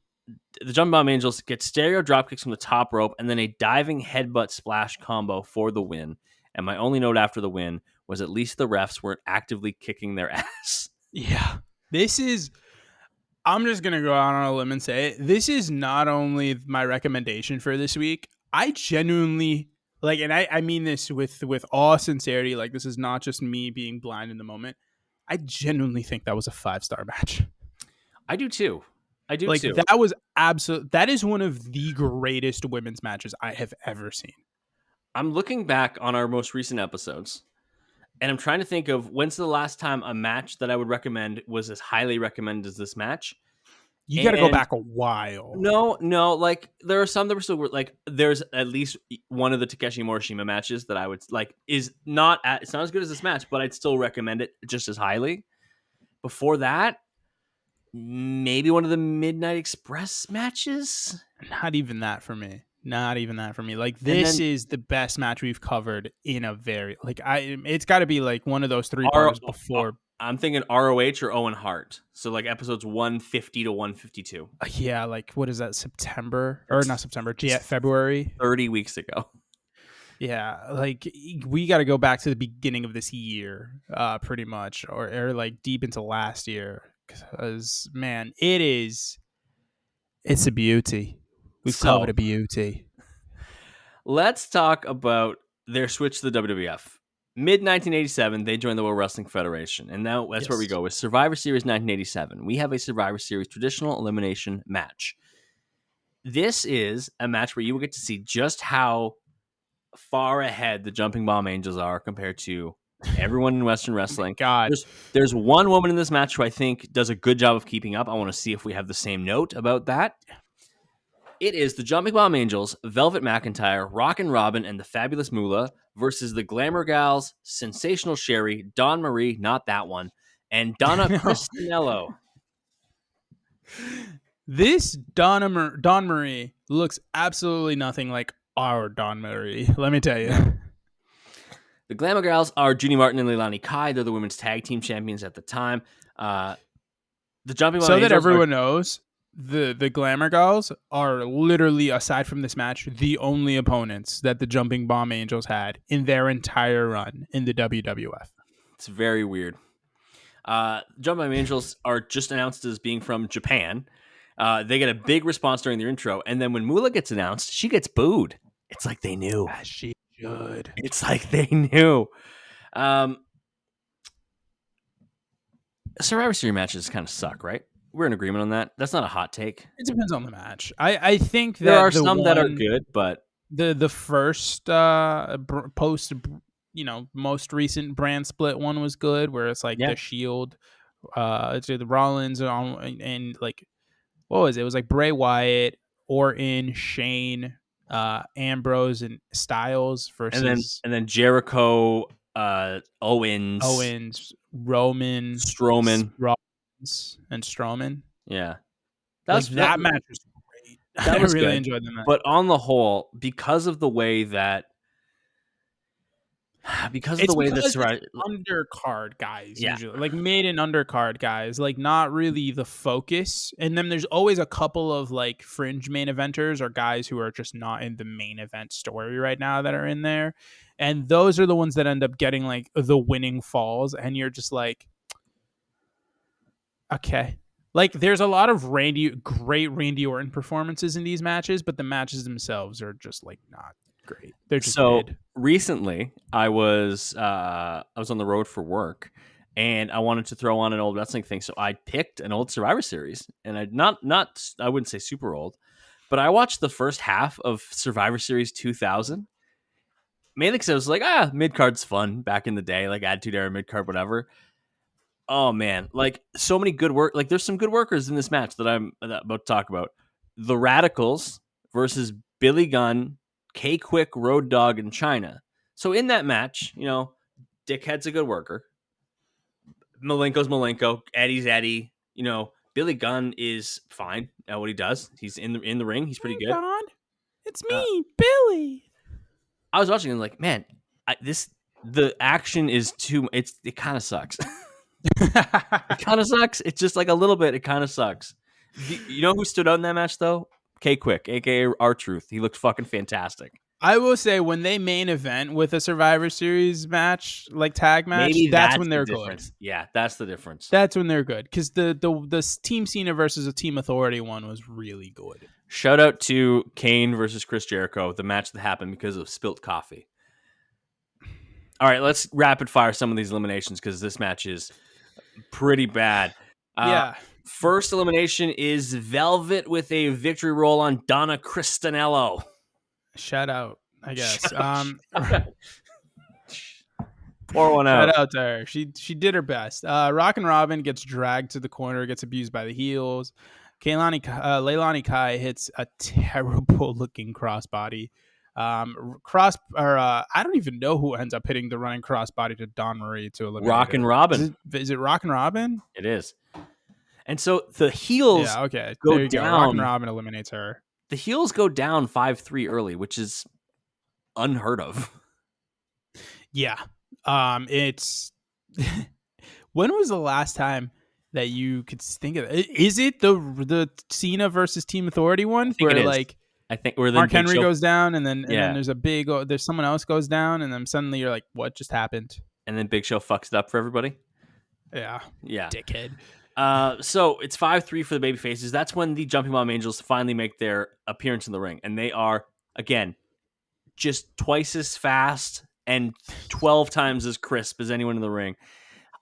The Jumping Bomb Angels get stereo dropkicks from the top rope and then a diving headbutt splash combo for the win. And my only note after the win was at least the refs weren't actively kicking their ass.
Yeah. This is, I'm just going to go out on a limb and say it. This is not only my recommendation for this week. I genuinely, like, and I mean this with all sincerity, like this is not just me being blind in the moment. I genuinely think that was a 5-star match.
I do too.
Like that was that is one of the greatest women's matches I have ever seen.
I'm looking back on our most recent episodes and I'm trying to think of when's the last time a match that I would recommend was as highly recommended as this match.
You got to go back a while.
No, like there are some that were still like there's at least one of the Takeshi Morishima matches that I would like is not it's not as good as this match, but I'd still recommend it just as highly. Before that, maybe one of the Midnight Express matches.
Not even that for me. Like this is the best match we've covered in a very it's got to be like one of those 3 parts before.
I'm thinking ROH or Owen Hart. So like episodes 150 to 152.
Yeah, like what is that, September? Or not September, February?
30 weeks ago.
Yeah, like we got to go back to the beginning of this year, pretty much, or like deep into last year. because man, it's a beauty. We've covered
So
a beauty.
let's talk about their switch to the WWF. Mid 1987, they joined the World Wrestling Federation, and now that's where we
Yes.
go with Survivor Series 1987. We have a Survivor Series traditional elimination match. This is a match where you will get to see just how far ahead the Jumping Bomb Angels are compared to everyone in Western
Oh my
wrestling.
God.
There's one woman in this match who I think does a good job of keeping up. I want to see if we have the same note about that. It is the Jumping Bomb Angels, Velvet McIntyre, Rockin' Robin, and the Fabulous Moolah versus the Glamour Gals, Sensational Sherri, Dawn Marie, not that one, and Donna Christinello.
This Dawn Marie looks absolutely nothing like our Dawn Marie. Let me tell you.
The Glamour Gals are Judy Martin and Leilani Kai. They're the women's tag team champions at the time. The Jumping Bomb
So
Angels
that everyone knows, the Glamour Girls are literally, aside from this match, the only opponents that the Jumping Bomb Angels had in their entire run in the WWF.
It's very weird. Jumping Bomb Angels are just announced as being from Japan. They get a big response during their intro, and then when Moolah gets announced, she gets booed. It's like they knew.
As she should.
It's like they knew. Survivor Series matches kind of suck, right? We're in agreement on that. That's not a hot take.
It depends on the match. I think that
There are
the
some that are
one-
good, but
the first post, most recent brand split one was good, where it's like
Yeah.
the Shield, it's the Rollins and like what was it? It was like Bray Wyatt, Orton, Shane, Ambrose, and Styles versus
and then Jericho, Owens,
Roman,
Strowman.
Rollins, and Strowman.
Yeah,
That match was great.
That was
I really
good.
enjoyed the match.
But on the whole, because of the way that
undercard guys usually, like mid and undercard guys, like not really the focus. And then there's always a couple of like fringe main eventers or guys who are just not in the main event story right now that are in there, and those are the ones that end up getting like the winning falls, and you're just like, okay. Like there's a lot of great Randy Orton performances in these matches, but the matches themselves are just like not great. They're just mid.
Recently, I was on the road for work, and I wanted to throw on an old wrestling thing, so I picked an old Survivor Series, and I wouldn't say super old, but I watched the first half of Survivor Series 2000. Mainly because I was like, mid card's fun back in the day, like Attitude Era mid card, whatever. Oh man, like so many good work. Like there's some good workers in this match that I'm about to talk about. The Radicals versus Billy Gunn, K-Quick, Road Dogg, and China. So in that match, Dickhead's a good worker. Malenko's Malenko. Eddie's Eddie. Billy Gunn is fine at what he does. He's in the ring. He's pretty good.
God, it's me, Billy.
I was watching and like, man, the action is too. It kind of sucks. It kind of sucks. It's just like a little bit. It kind of sucks. You know who stood out in that match though? K-Quick, aka R-Truth. He looked fucking fantastic.
I will say when they main event with a Survivor Series match, like tag match,
Maybe
that's when they're good.
Yeah, that's the difference.
That's when they're good because the Team Cena versus a Team Authority one was really good.
Shout out to Kane versus Chris Jericho, the match that happened because of spilt coffee. All right, let's rapid fire some of these eliminations because this match is pretty bad.
Yeah.
First elimination is Velvet with a victory roll on Donna Christinello.
Shout out, I guess.
Pour one out.
Shout out to her. She did her best. Rockin' Robin gets dragged to the corner, gets abused by the heels. Leilani Kai hits a terrible looking crossbody. I don't even know who ends up hitting the running crossbody to Dawn Marie to eliminate
Rockin'
her.
Robin.
Is it Rockin' Robin?
It is. And so the heels go down.
Rockin' Robin eliminates her.
The heels go down 5-3 early, which is unheard of.
Yeah. It's when was the last time that you could think of it? Is it the Cena versus Team Authority one
I think where
Mark Henry goes down and then there's there's someone else goes down and then suddenly you're like, what just happened?
And then Big Show fucks it up for everybody.
Yeah.
Yeah.
Dickhead.
So it's 5-3 for the baby faces. That's when the Jumping Bomb Angels finally make their appearance in the ring. And they are, again, just twice as fast and 12 times as crisp as anyone in the ring.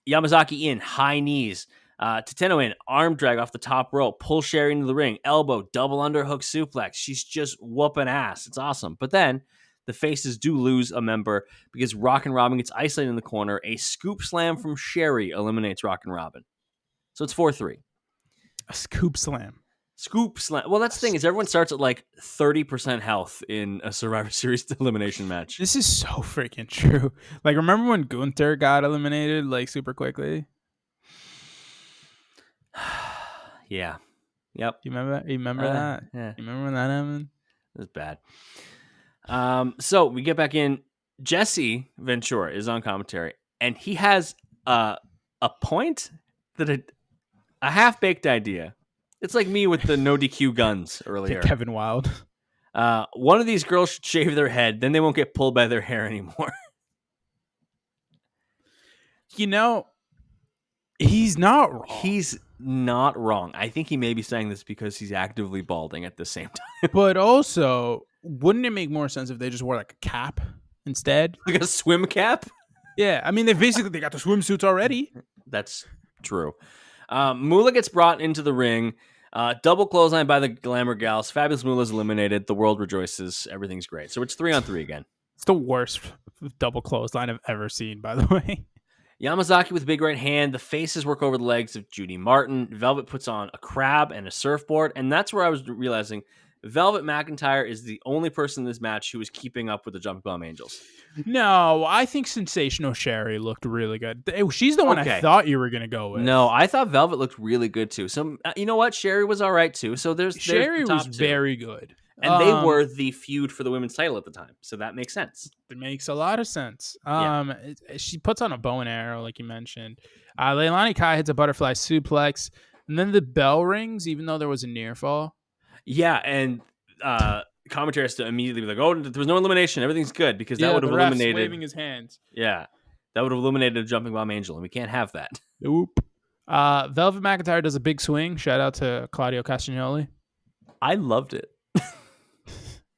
Yamazaki in, high knees. Tateno in, arm drag off the top rope, pull Sherri into the ring, elbow, double underhook suplex. She's just whooping ass. It's awesome. But then the faces do lose a member because Rockin' Robin gets isolated in the corner. A scoop slam from Sherri eliminates Rockin' Robin. So it's 4-3.
A scoop slam.
Scoop slam. Well, that's the thing is everyone starts at like 30% health in a Survivor Series elimination match.
This is so freaking true. Like, remember when Gunther got eliminated like super quickly?
Yeah. Yep.
You remember that? You remember that?
Yeah.
You remember when that happened?
It was bad. So we get back in. Jesse Ventura is on commentary, and he has a point that a half-baked idea. It's like me with the no DQ guns earlier.
Kevin Wilde.
One of these girls should shave their head, then they won't get pulled by their hair anymore.
You know, he's not wrong.
He's not wrong. I think he may be saying this because he's actively balding at the same time.
But also, wouldn't it make more sense if they just wore like a cap instead?
Like a swim cap?
Yeah, I mean, they got the swimsuits already.
That's true. Moolah gets brought into the ring. Double clothesline by the Glamour Gals. Fabulous Moolah's eliminated. The world rejoices. Everything's great. So it's 3-on-3 again.
It's the worst double clothesline I've ever seen, by the way.
Yamazaki with big right hand. The faces work over the legs of Judy Martin. Velvet puts on a crab and a surfboard. And that's where I was realizing Velvet McIntyre is the only person in this match who is keeping up with the Jumping Bomb Angels.
No, I think Sensational Sherri looked really good. She's the one I thought you were going to go with.
No, I thought Velvet looked really good too. So you know what? Sherri was all right too. So
Sherri
the
was
two.
very good.
And they were the feud for the women's title at the time. So that makes sense.
It makes a lot of sense. She puts on a bow and arrow, like you mentioned. Leilani Kai hits a butterfly suplex. And then the bell rings, even though there was a near fall.
Yeah, and commentary has to immediately be like, "Oh, there was no elimination. Everything's good," because that would have eliminated.
Waving his hands.
Yeah, that would have eliminated a Jumping Bomb Angel, and we can't have that.
Nope. Velvet McIntyre does a big swing. Shout out to Claudio Castagnoli.
I loved it.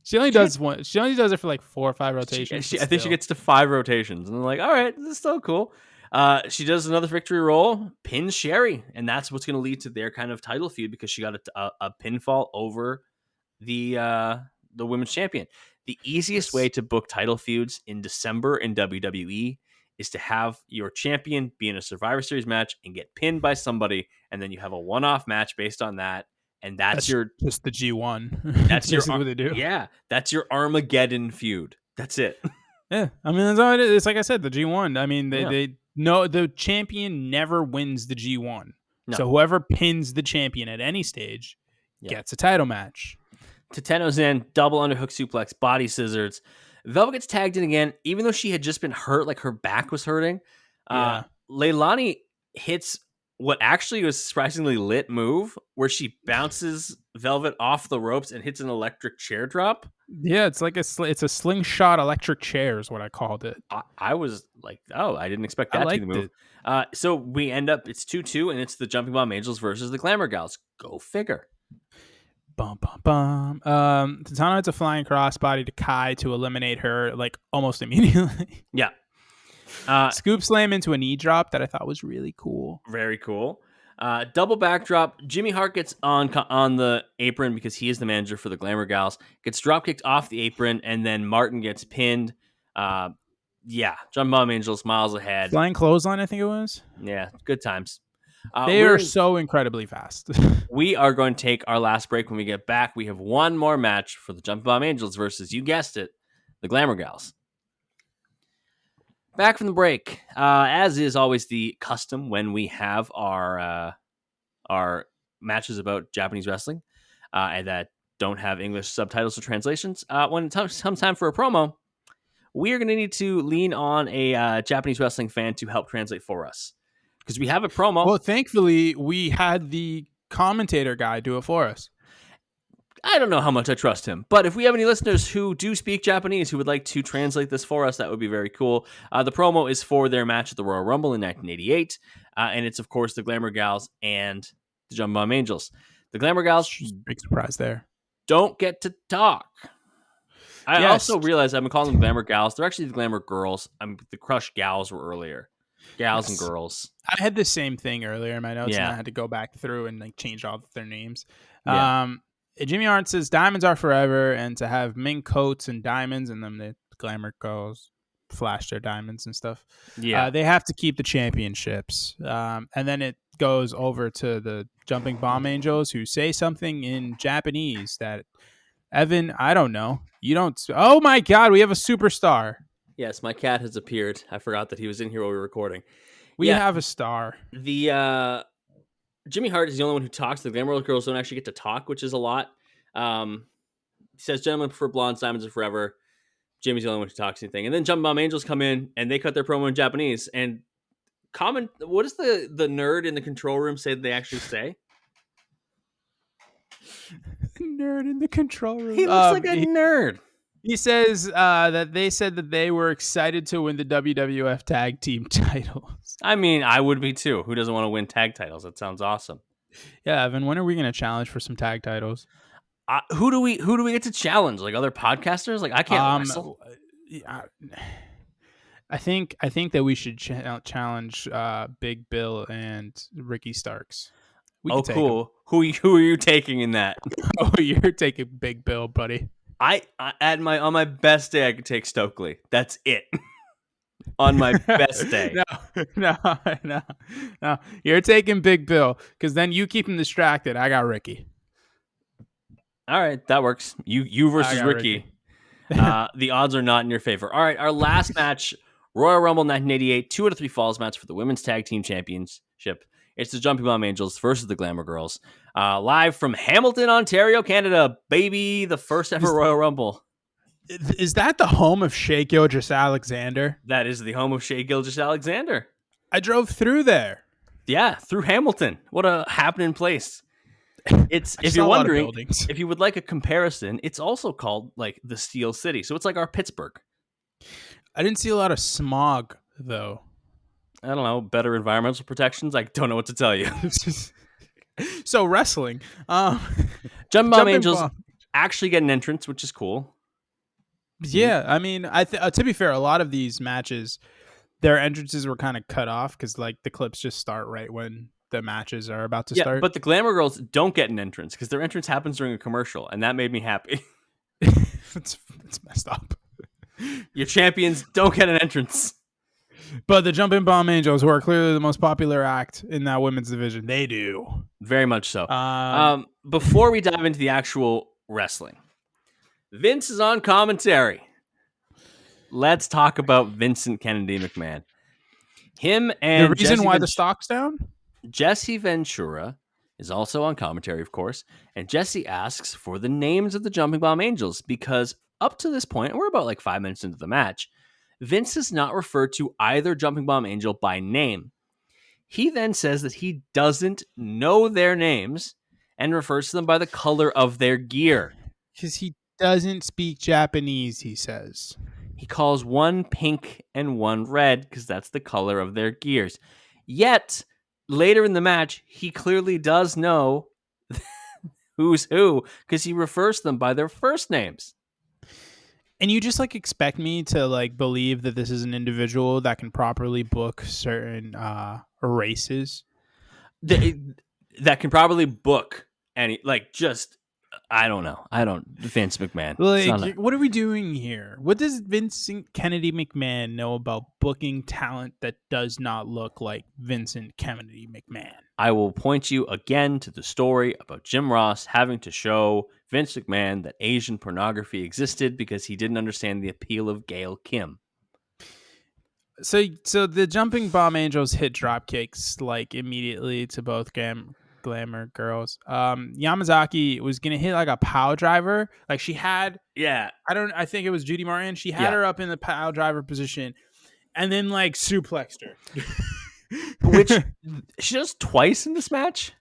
She only does one. She only does it for like 4 or 5 rotations.
I think she gets to 5 rotations, and I'm like, all right, this is still cool. She does another victory roll, pins Sherri, and that's what's going to lead to their kind of title feud because she got a pinfall over the women's champion. The easiest way to book title feuds in December in WWE is to have your champion be in a Survivor Series match and get pinned by somebody, and then you have a one-off match based on that. And that's your
just the G1.
That's
basically what they do.
Yeah, that's your Armageddon feud. That's it.
Yeah, I mean that's all it is. It's like I said, the G1. I mean they no, the champion never wins the G1. No. So whoever pins the champion at any stage gets a title match.
Tateno's in, double underhook suplex, body scissors. Velvet gets tagged in again, even though she had just been hurt, like her back was hurting. Leilani hits what actually was a surprisingly lit move where she bounces Velvet off the ropes and hits an electric chair drop.
Yeah, it's like it's a slingshot electric chair is what I called it.
I was like, oh, I didn't expect that to be the move. So we end up, it's 2-2, and it's the Jumping Bomb Angels versus the Glamour Gals. Go figure.
Bum, bum, bum. Tateno hits a flying crossbody to Kai to eliminate her like almost immediately.
Yeah.
Scoop slam into a knee drop that I thought was really cool.
Very cool. Double backdrop. Jimmy Hart gets on the apron because he is the manager for the Glamour Gals. Gets drop kicked off the apron, and then Martin gets pinned. Jumping Bomb Angels miles ahead.
Flying clothesline, I think it was.
Yeah, good times.
They are so incredibly fast.
We are going to take our last break. When we get back, we have one more match for the Jumping Bomb Angels versus, you guessed it, the Glamour Gals. Back from the break, as is always the custom when we have our matches about Japanese wrestling and that don't have English subtitles or translations. When it comes time for a promo, we are going to need to lean on a Japanese wrestling fan to help translate for us because we have a promo.
Well, thankfully, we had the commentator guy do it for us.
I don't know how much I trust him, but if we have any listeners who do speak Japanese who would like to translate this for us, that would be very cool. The promo is for their match at the Royal Rumble in 1988, and it's, of course, the Glamour Gals and the Jumping Bomb Angels. The Glamour Gals,
big surprise there,
don't get to talk. I
Yes.
also realized I've been calling them Glamour Gals. They're actually the Glamour Girls. The Crush Gals were earlier. Gals and girls.
I had the same thing earlier in my notes, and
Yeah.
I had to go back through and like change all their names.
Yeah.
Jimmy Hart says diamonds are forever, and to have mink coats and diamonds, and then the Glamour Girls flash their diamonds and stuff.
Yeah.
They have to keep the championships, and then it goes over to the Jumping Bomb Angels, who say something in Japanese that Evan, I don't know. You don't. Oh my God, we have a superstar.
Yes, my cat has appeared. I forgot that he was in here while we were recording.
We have a star.
The Jimmy Hart is the only one who talks. The Glamour Girls don't actually get to talk, which is a lot. He says, "Gentlemen prefer blondes, diamonds are forever." Jimmy's the only one who talks anything. And then Jumping Bomb Angels come in and they cut their promo in Japanese. And what does the nerd in the control room say that they actually say?
Nerd in the control room.
He looks like a nerd.
He says that they said that they were excited to win the WWF Tag Team titles.
I mean, I would be too. Who doesn't want to win tag titles? That sounds awesome.
Yeah, Evan, when are we going to challenge for some tag titles?
Who do we get to challenge? Like other podcasters? Like I can't wrestle.
I think that we should challenge Big Bill and Ricky Starks.
Cool. Who are you taking in that?
Oh, you're taking Big Bill, buddy.
I on my best day I could take Stokely. That's it. On my best day.
No. You're taking Big Bill because then you keep him distracted. I got Ricky.
All right, that works. You versus Ricky. The odds are not in your favor. All right, our last match, Royal Rumble 1988, 2 out of 3 falls match for the Women's Tag Team Championship. It's the Jumping Bomb Angels versus the Glamour Girls. Live from Hamilton, Ontario, Canada. Baby, the first ever Royal Rumble.
Is that the home of Shea Gilgeous-Alexander?
That is the home of Shea Gilgeous-Alexander.
I drove through there.
Yeah, through Hamilton. What a happening place. It's if you're wondering, if you would like a comparison, it's also called like the Steel City. So it's like our Pittsburgh.
I didn't see a lot of smog though.
I don't know, better environmental protections. I don't know what to tell you.
So wrestling,
Jumping Bomb Angels actually get an entrance, which is cool.
Yeah, I mean, to be fair, a lot of these matches, their entrances were kind of cut off because like the clips just start right when the matches are about to start.
But the Glamour Girls don't get an entrance because their entrance happens during a commercial, and that made me happy.
It's messed up.
Your champions don't get an entrance.
But the Jumping Bomb Angels, who are clearly the most popular act in that women's division, they do.
Very much so. Before we dive into the actual wrestling, Vince is on commentary. Let's talk about Vincent Kennedy McMahon. Him and
the reason why the stock's down?
Jesse Ventura is also on commentary, of course, and Jesse asks for the names of the Jumping Bomb Angels because up to this point, we're about like 5 minutes into the match, Vince has not referred to either Jumping Bomb Angel by name. He then says that he doesn't know their names and refers to them by the color of their gear.
Because he doesn't speak Japanese, he says.
He calls one pink and one red because that's the color of their gears. Yet, later in the match, he clearly does know who's who because he refers to them by their first names.
And you just like expect me to like believe that this is an individual that can properly book certain races
that can probably book any like just I don't know. Vince McMahon.
Like, what are we doing here? What does Vincent Kennedy McMahon know about booking talent that does not look like Vincent Kennedy McMahon?
I will point you again to the story about Jim Ross having to show Vince McMahon that Asian pornography existed because he didn't understand the appeal of Gail Kim.
So the Jumping Bomb Angels hit drop kicks like immediately to both Glamour Girls. Yamazaki was gonna hit like a power driver. Like she had, I think it was Judy Martin. She had her up in the power driver position, and then like suplexed her,
which she does twice in this match,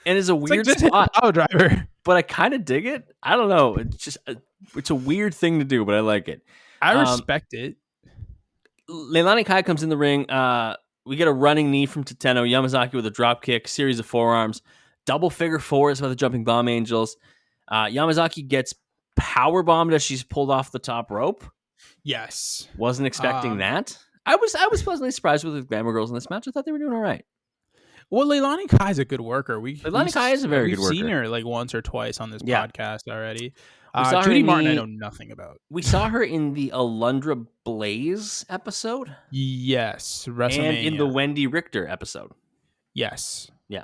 and is a weird spot.
Power driver.
but I kind of dig it. I don't know. It's just it's a weird thing to do, but I like it.
I respect it.
Leilani Kai comes in the ring. We get a running knee from Tateno. Yamazaki with a drop kick, series of forearms, double figure fours by the Jumping Bomb Angels. Yamazaki gets power bombed as she's pulled off the top rope.
Yes,
wasn't expecting that. I was pleasantly surprised with the Glamour Girls in this match. I thought they were doing all right.
Well, Leilani Kai's a good worker.
Leilani Kai is a very good worker.
We've seen her like once or twice on this podcast already.
Judy
Martin, I know nothing about.
We saw her in the Alundra Blaze episode.
Yes, WrestleMania.
And in the Wendy Richter episode.
Yes.
Yeah.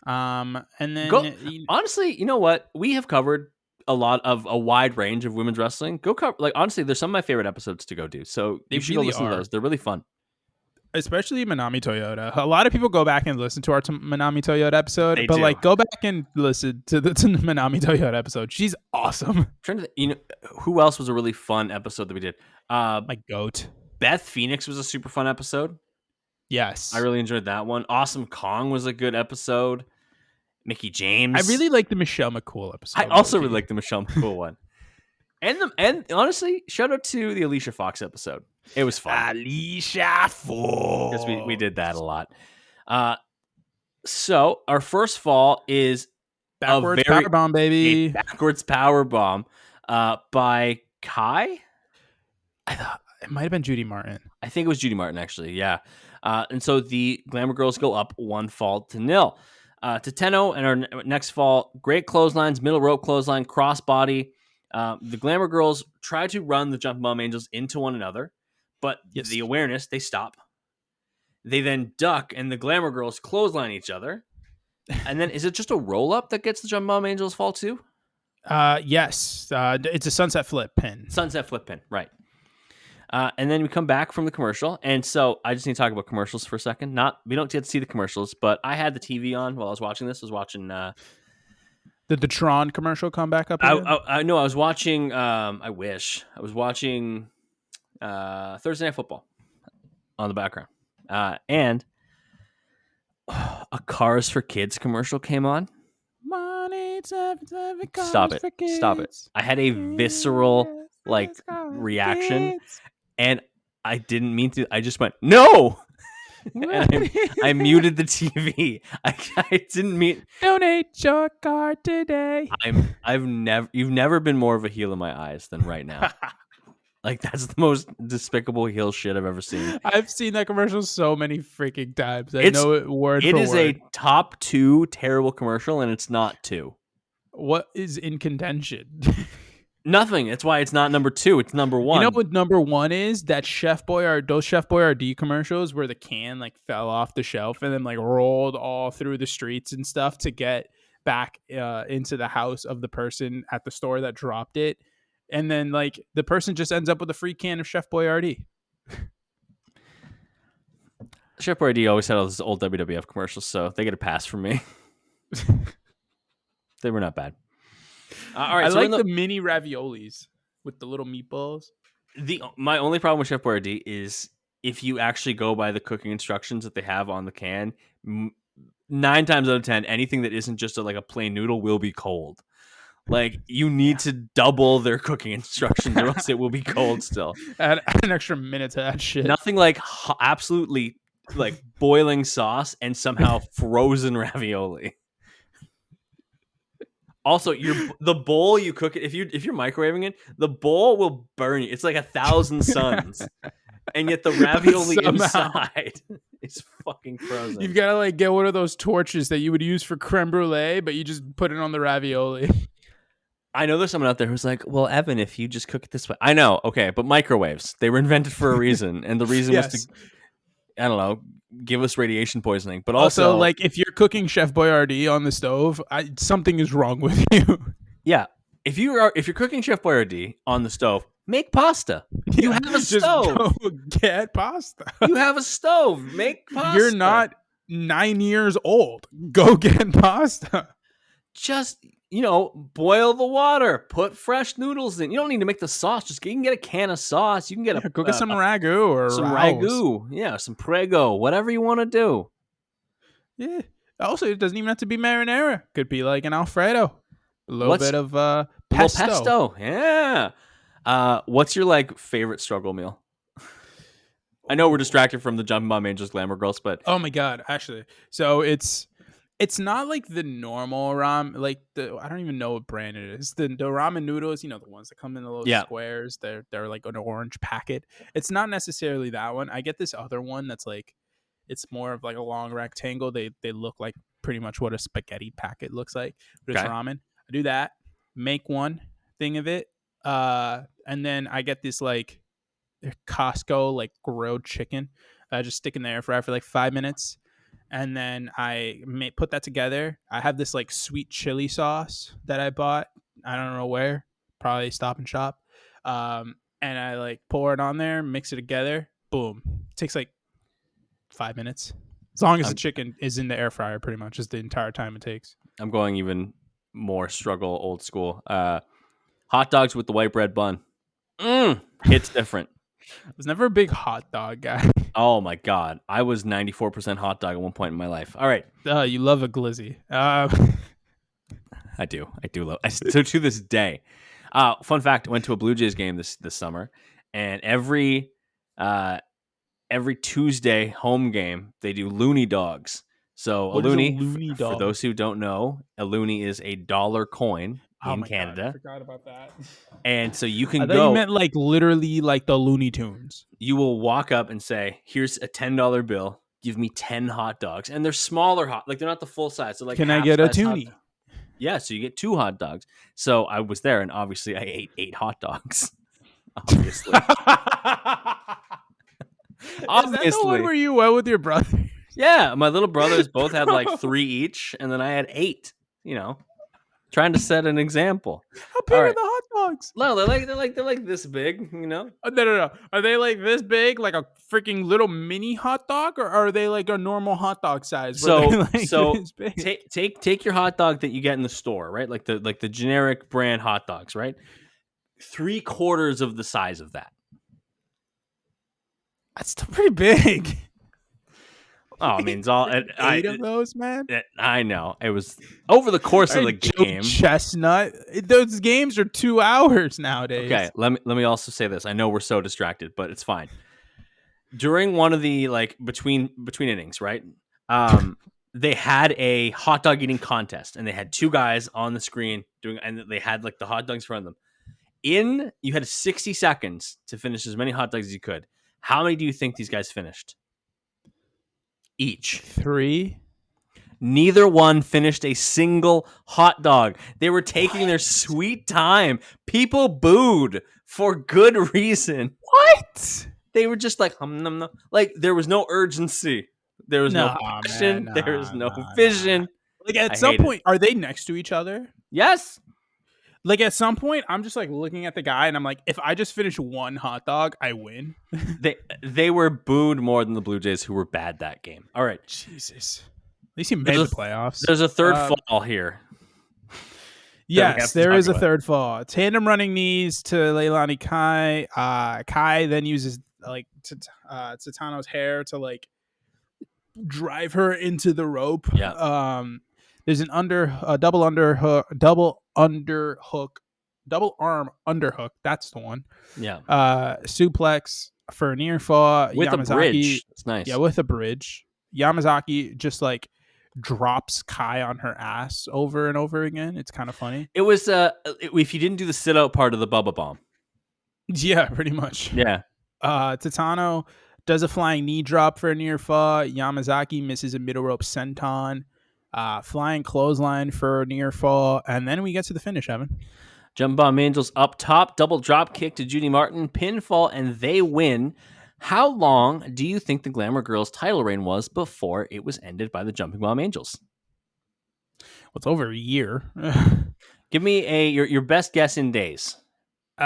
And then
honestly, you know what? We have covered a wide range of women's wrestling. Go cover, like, honestly, there's some of my favorite episodes to go do. So you should go listen to those. They're really fun.
Especially Manami Toyota. A lot of people go back and listen to our Manami Toyota episode, but like go back and listen to the Manami Toyota episode. She's awesome.
Who else was a really fun episode that we did?
My goat.
Beth Phoenix was a super fun episode.
Yes.
I really enjoyed that one. Awesome Kong was a good episode. Mickey James.
I really like the Michelle McCool episode.
I also really like the Michelle McCool one. And honestly, shout out to the Alicia Fox episode. It was fun.
Alicia Fox.
Because we did that a lot. So our first fall is
backwards power bomb, baby.
Backwards power bomb by Kai.
I thought it might have been Judy Martin.
I think it was Judy Martin, actually. Yeah. And so the Glamour Girls go up 1-0. Tateno and our next fall, great clotheslines, middle rope clothesline, crossbody. The Glamour Girls try to run the Jumping Bomb Angels into one another, but the awareness, they stop. They then duck, and the Glamour Girls clothesline each other. And then is it just a roll-up that gets the Jumping Bomb Angels fall too?
Yes. It's a sunset flip pin.
Sunset flip pin, right. And then we come back from the commercial. And so I just need to talk about commercials for a second. We don't get to see the commercials, but I had the TV on while I was watching this. I was watching...
Did the Tron commercial come back up?
I know. I was watching... I wish. I was watching Thursday Night Football on the background. And a Cars for Kids commercial came on. Stop it. I had a visceral reaction. And I didn't mean to. I just went, no! And I muted the TV. I didn't mean.
Donate your card today.
You've never been more of a heel in my eyes than right now. That's the most despicable heel shit I've ever seen.
I've seen that commercial so many freaking times. I know it word for word. It is
a top 2 terrible commercial, and it's not 2.
What is in contention?
Nothing. That's why it's not number 2. It's number 1.
You know what number 1 is? That those Chef Boyardee commercials where the can fell off the shelf and then rolled all through the streets and stuff to get back into the house of the person at the store that dropped it. And then the person just ends up with a free can of Chef Boyardee.
Chef Boyardee always had all those old WWF commercials, so they get a pass from me. They were not bad. All right,
I like the mini raviolis with the little meatballs.
My only problem with Chef Boyardee is if you actually go by the cooking instructions that they have on the can, 9 times out of 10, anything that isn't just a plain noodle will be cold. You need to double their cooking instructions or else it will be cold still.
Add an extra minute to that shit.
Nothing absolutely boiling sauce and somehow frozen ravioli. Also, the bowl you cook it if you're microwaving it, the bowl will burn you. It's 1,000 suns, and yet the ravioli inside is fucking frozen.
You've got to get one of those torches that you would use for creme brulee, but you just put it on the ravioli.
I know there's someone out there who's like, "Well, Evan, if you just cook it this way," I know, okay, but microwaves, they were invented for a reason, and the reason was to, I don't know, give us radiation poisoning. But also
if you're cooking Chef Boyardee on the stove, something is wrong with you.
Yeah, if you're cooking Chef Boyardee on the stove, make pasta. You have a stove.
Go get pasta.
You have a stove. Make pasta.
You're not 9 years old. Go get pasta.
Just boil the water. Put fresh noodles in. You don't need to make the sauce. You can get a can of sauce. You can get
go get some ragu or
some ragu. Yeah, some prego. Whatever you want to do.
Yeah. Also, it doesn't even have to be marinara. Could be an Alfredo. A little
What's
bit of
a little
pesto.
pesto? Yeah. What's your like favorite struggle meal? I know we're
Ooh.
distracted from the Jumping Bomb Angels Glamour Girls, but
Oh my god, actually. So it's not like the normal ramen, like the I don't even know what brand it is. The ramen noodles, you know, the ones that come in the little
yeah.
squares. They're like an orange packet. It's not necessarily that one. I get this other one that's like it's more of like a long rectangle. They look like pretty much what a spaghetti packet looks like, but it's
Okay.
ramen. I do that, make one thing of it, and then I get this like Costco like grilled chicken. I just stick in the air fryer for like 5 minutes, and then put that together. I have this like sweet chili sauce that I bought. I don't know where, probably Stop and Shop. And I like pour it on there, mix it together. Boom. It takes like 5 minutes. As long as the
I'm
chicken is in the air fryer, pretty much is the entire time it takes.
I'm going even more struggle old school. Hot dogs with the white bread bun. Hits different.
I was never a big hot dog guy.
Oh my god. I was 94% hot dog at one point in my life. All right.
You love a glizzy.
I do. I do love. So to this day, fun fact: I went to a Blue Jays game this summer, and every Tuesday home game they do loony dogs. So a
What is a
loony,
loony
for
dog?
those who don't know, a loony is a dollar coin
Oh
in
my god, I
Canada,
forgot about that.
and so you
I
can
thought you
go.
meant like literally like the Looney Tunes.
You will walk up and say, "Here's a $10 bill. Give me 10 hot dogs," and they're smaller like they're not the full size. They're like
Can I
half
get a
size hot.
toonie?
Yeah, so you get 2 hot dogs. So I was there, and obviously I ate 8 hot dogs. Obviously,
Is that the one
obviously,
where you went with your brother?
yeah. My little brothers both had like
Bro,
3 each, and then I had 8. You know, trying to set an example.
how big
All
are
right.
the hot dogs?
No, they're like this big. You know.
No, no, no. Are they like this big, like a freaking little mini hot dog, or are they like a normal hot dog size where they're
So
like
so
this big?
take your hot dog that you get in the store, right? Like the generic brand hot dogs, right? 3/4 of the size of that.
That's still pretty big.
Oh, I mean, it's all
Eight of those, man.
I know it was over the course
All
of the
right, Joe
game.
Chestnut. Those games are 2 hours nowadays.
Okay, let me also say this. I know we're so distracted, but it's fine. During one of the like between innings, right? They had a hot dog eating contest, and they had 2 guys on the screen doing, and they had like the hot dogs in front of them. You had 60 seconds to finish as many hot dogs as you could. How many do you think these guys finished? Each.
3.
Neither one finished a single hot dog. They were taking their sweet time. People booed for good reason.
What?
They were just like, num, num. Like there was no urgency. There was no
No, man.
passion. There was no
Nah.
vision.
Like at
I
some
hate it.
point, are they next to each other?
Yes.
Like at some point, I'm just like looking at the guy and I'm like, if I just finish one hot dog, I win.
They were booed more than the Blue Jays, who were bad that game. All right.
Jesus. At least he made the playoffs.
There's a third fall here.
Yes, there is a
about.
third fall. Tandem running knees to Leilani Kai. Kai then uses like Tatano's hair to like drive her into the rope.
Yeah.
There's an double arm underhook. That's the one.
Yeah.
Suplex for a near fall.
With
Yamazaki,
a bridge. It's nice.
Yeah, with a bridge. Yamazaki just like drops Kai on her ass over and over again. It's kind of funny.
It was if you didn't do the sit out part of the Bubba Bomb.
Yeah, pretty much.
Yeah.
Tatano does a flying knee drop for a near fall. Yamazaki misses a middle rope senton. Flying clothesline for a near fall. And then we get to the finish, Evan.
Jump Bomb Angels up top, double drop kick to Judy Martin, pinfall, and they win. How long do you think the Glamour Girls title reign was before it was ended by the Jumping Bomb Angels?
Well, it's over a year.
Give me your best guess in days.
If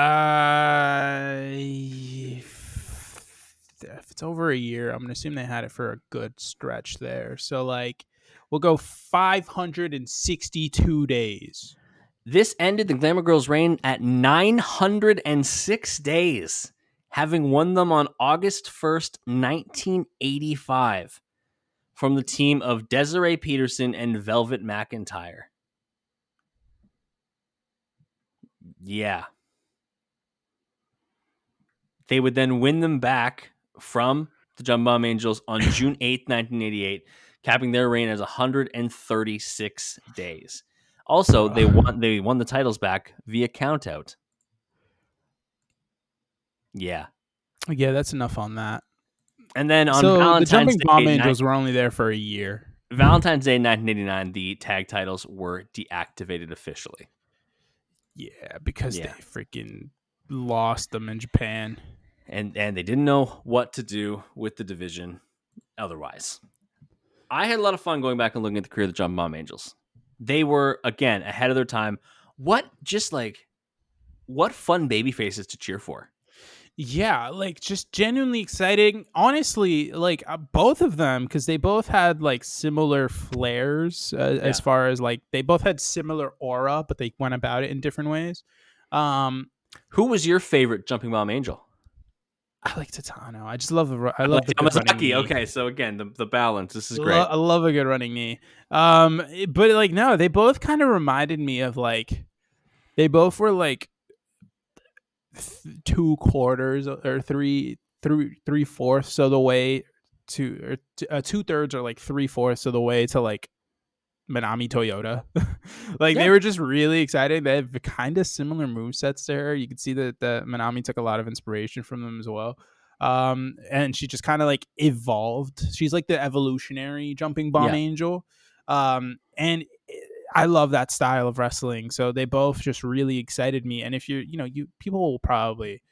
it's over a year, I'm going to assume they had it for a good stretch there. So, like, we'll go 562 days.
This ended the Glamour Girls' reign at 906 days, having won them on August 1st, 1985, from the team of Desiree Peterson and Velvet McIntyre. Yeah. They would then win them back from the Jump Bomb Angels on June 8th, 1988, capping their reign as 136 days. Also, they won the titles back via countout. Yeah.
Yeah, that's enough on that.
And then on
So the
Valentine's
Jumping Bomb
Day,
Angels were only there for a year.
Valentine's Day 1989, the tag titles were deactivated officially.
Yeah, because they
Yeah.
freaking lost them in Japan.
And they didn't know what to do with the division otherwise. I had a lot of fun going back and looking at the career of the Jumping Bomb Angels. They were, again, ahead of their time. What fun baby faces to cheer for.
Yeah, like just genuinely exciting. Honestly, like both of them, because they both had like similar flares as
Yeah.
far as like they both had similar aura, but they went about it in different ways.
Who was your favorite Jumping Bomb Angel?
I like Tatano. I just love I
I
love
like
a good running
Yamazaki.
knee.
Okay, so again, the balance. This is great.
I love a good running knee. But like no, they both kind of reminded me of like they both were like 2/4 or three fourths of the way to or 2/3 or like 3/4 of the way to like Manami Toyota. Like
Yeah.
they were just really excited. They have kind of similar move sets to her. You could see that the Manami took a lot of inspiration from them as well. And she just kind of like evolved. She's like the evolutionary Jumping Bomb
Yeah.
Angel. And I love that style of wrestling. So they both just really excited me. And if you're, you people will probably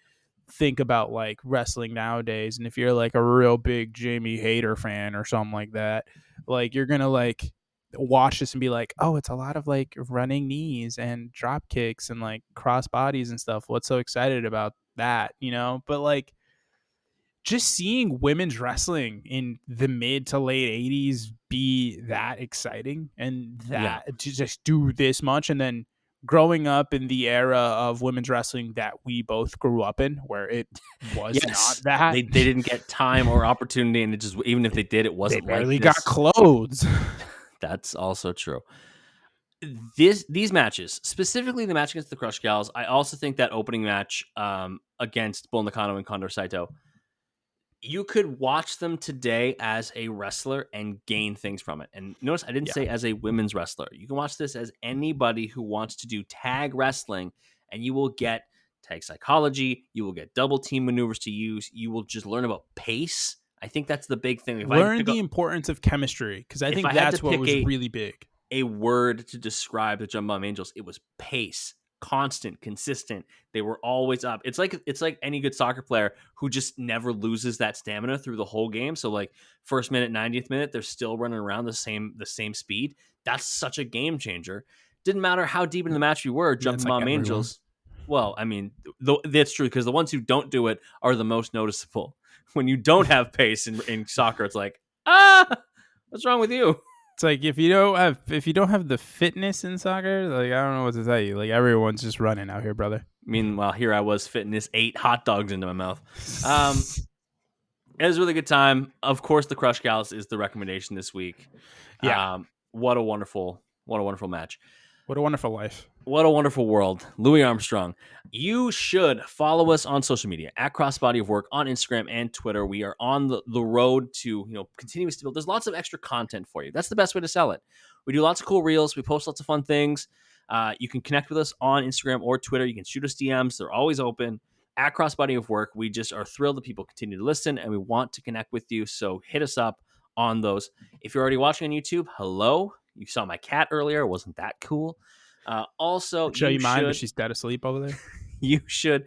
think about like wrestling nowadays, and if you're like a real big Jamie Hayter fan or something like that, like you're gonna like watch this and be like, oh, it's a lot of like running knees and drop kicks and like cross bodies and stuff. What's so excited about that, But like just seeing women's wrestling in the mid to late 80s be that exciting and
Yeah.
that to just do this much, and then growing up in the era of women's wrestling that we both grew up in where it was not
Yes.
that.
They didn't get time or opportunity, and it just, even if they did, it
They
wasn't like
barely got
this.
clothes.
That's also true. These matches, specifically the match against the Crush Gals, I also think that opening match against Bull Nakano and Kondo Saito, you could watch them today as a wrestler and gain things from it. And notice I didn't
Yeah.
say as a women's wrestler. You can watch this as anybody who wants to do tag wrestling, and you will get tag psychology. You will get double team maneuvers to use. You will just learn about pace. I think that's the big thing.
Learn the importance of chemistry, because I
If
think
I had to
that's what
pick
was really big.
a word to describe the Jump Bomb Angels, it was pace. Constant, consistent. They were always up. It's like any good soccer player who just never loses that stamina through the whole game. So like first minute, 90th minute, they're still running around the same speed. That's such a game changer. Didn't matter how deep in the match you were, Jumping
That's like
Bomb
everyone.
Angels. Well, I mean, that's true, because the ones who don't do it are the most noticeable. When you don't have pace in soccer, it's like, what's wrong with you?
It's like if you don't have the fitness in soccer, like I don't know what to tell you. Like everyone's just running out here, brother.
Meanwhile, here I was fitting this 8 hot dogs into my mouth. It was a really good time. Of course, the Crush Gals is the recommendation this week.
Yeah.
What a wonderful match.
What a wonderful life.
What a wonderful world. Louis Armstrong. You should follow us on social media at Crossbody of Work on Instagram and Twitter. We are on the road to continuous to build. There's lots of extra content for you. That's the best way to sell it. We do lots of cool reels. We post lots of fun things. You can connect with us on Instagram or Twitter. You can shoot us DMs. They're always open. At Crossbody of Work, we just are thrilled that people continue to listen, and we want to connect with you. So hit us up on those. If you're already watching on YouTube, hello. You saw my cat earlier. Wasn't that cool? Also,
Show you mine, but she's dead asleep over there.
You should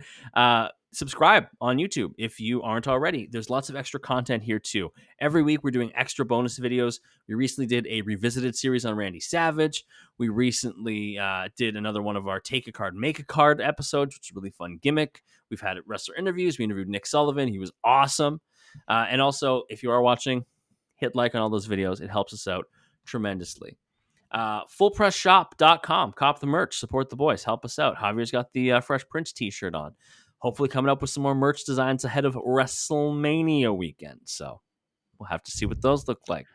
subscribe on YouTube if you aren't already. There's lots of extra content here too. Every week we're doing extra bonus videos. We recently did a revisited series on Randy Savage. We recently did another one of our Take a Card, Make a Card episodes, which is a really fun gimmick. We've had wrestler interviews. We interviewed Nick Sullivan. He was awesome. And also, if you are watching, hit like on all those videos. It helps us out tremendously. Fullpressshop.com. Cop the merch. Support the boys. Help us out. Javier's got the Fresh Prince t-shirt on. Hopefully coming up with some more merch designs ahead of WrestleMania weekend. So we'll have to see what those look like.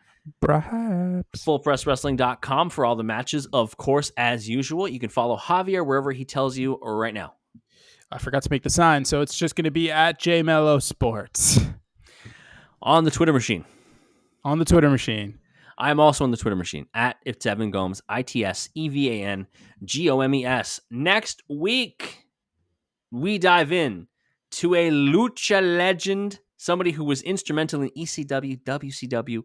Perhaps.
FullPressWrestling.com for all the matches. Of course, as usual, you can follow Javier wherever he tells you right now.
I forgot to make the sign, so it's just going to be at JMello Sports.
On the Twitter machine.
On the Twitter machine.
I'm also on the Twitter machine at It's Evan Gomes, ITSEVANGOMES. Next week, we dive in to a lucha legend, somebody who was instrumental in ECW, WCW,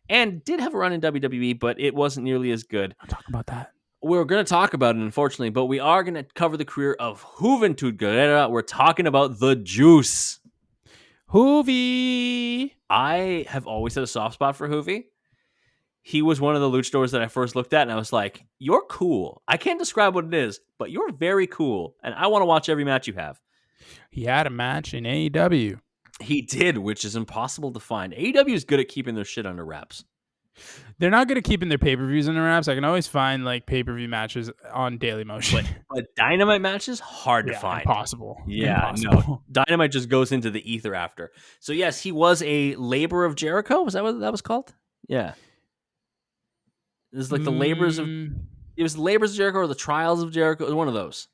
and did have a run in WWE, but it wasn't nearly as good.
I'll talk about that.
We're going to talk about it, unfortunately, but we are going to cover the career of Juventud Guerrera. We're talking about the Juice.
Hoovy.
I have always had a soft spot for Hoovy. He was one of the luchadors that I first looked at, and I was like, you're cool. I can't describe what it is, but you're very cool, and I want to watch every match you have.
He had a match in AEW.
He did, which is impossible to find. AEW is good at keeping their shit under wraps.
They're not good at keeping their pay-per-views under wraps. I can always find like pay-per-view matches on Daily Motion.
But Dynamite matches, hard to find.
Impossible.
Yeah,
impossible.
No. Dynamite just goes into the ether after. So yes, he was a Labor of Jericho. Was that what that was called? Yeah. It was like the Labors of... It was the Labors of Jericho or the Trials of Jericho. It was one of those.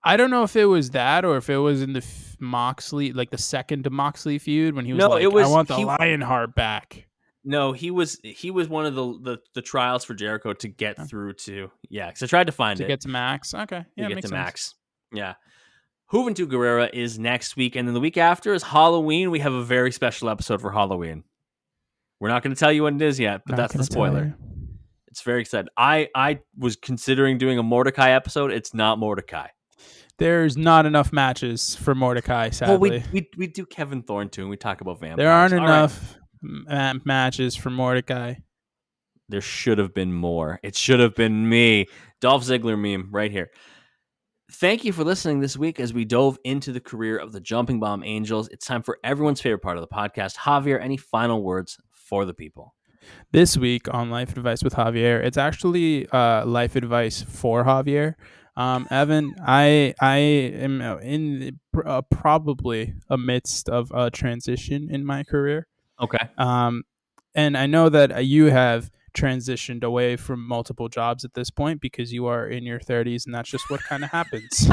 I don't know if it was that or if it was in the Moxley, like the second to Moxley feud when he was I want the Lionheart back.
No, he was one of the trials for Jericho to get through to... Yeah, because I tried to find it.
To get to Max. Okay. Yeah,
to get
to
sense. Max. Yeah. Juventud Guerrera is next week, and then the week after is Halloween. We have a very special episode for Halloween. We're not going to tell you what it is yet, but that's the spoiler. It's very exciting. I was considering doing a Mordecai episode. It's not Mordecai.
There's not enough matches for Mordecai, sadly.
Well, we do Kevin Thorne, too, and we talk about vampires.
There aren't enough matches for Mordecai.
There should have been more. It should have been me. Dolph Ziggler meme right here. Thank you for listening this week as we dove into the career of the Jumping Bomb Angels. It's time for everyone's favorite part of the podcast. Javier, any final words for the people?
This week on Life Advice with Javier, it's actually life advice for Javier. Evan, I am in probably amidst of a transition in my career.
Okay.
And I know that you have transitioned away from multiple jobs at this point because you are in your 30s, and that's just what kind of happens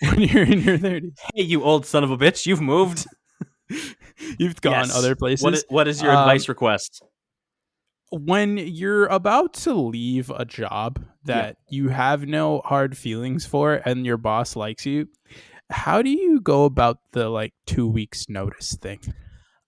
when you're in your 30s.
Hey, you old son of a bitch, you've moved.
You've gone other places.
What is your advice request?
When you're about to leave a job that you have no hard feelings for and your boss likes you, how do you go about the 2 weeks notice thing?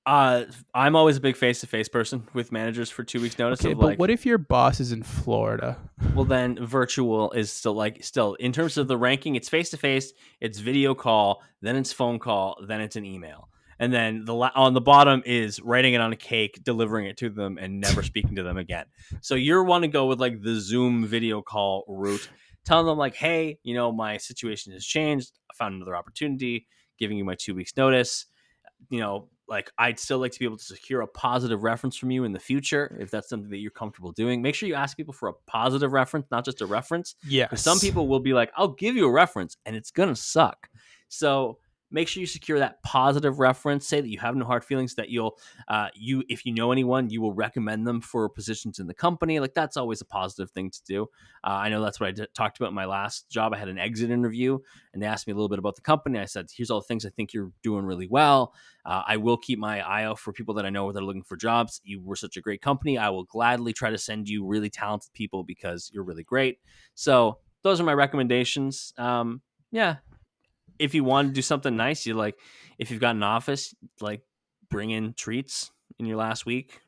I'm always a big face-to-face person with managers for 2 weeks notice.
Okay, but what if your boss is in Florida?
Well, then virtual is still in terms of the ranking, it's face-to-face, it's video call, then it's phone call, then it's an email. And then on the bottom is writing it on a cake, delivering it to them, and never speaking to them again. So you want to go with the Zoom video call route, telling them hey, my situation has changed. I found another opportunity, giving you my 2 weeks notice. I'd still like to be able to secure a positive reference from you in the future. If that's something that you're comfortable doing, make sure you ask people for a positive reference, not just a reference.
Yeah.
Some people will be like, I'll give you a reference and it's going to suck. So make sure you secure that positive reference. Say that you have no hard feelings, that if you know anyone, you will recommend them for positions in the company. That's always a positive thing to do. I know that's what I talked about in my last job. I had an exit interview and they asked me a little bit about the company. I said, here's all the things I think you're doing really well. I will keep my eye out for people that I know that are looking for jobs. You were such a great company. I will gladly try to send you really talented people because you're really great. So those are my recommendations. Yeah. If you want to do something nice, if you've got an office, bring in treats in your last week.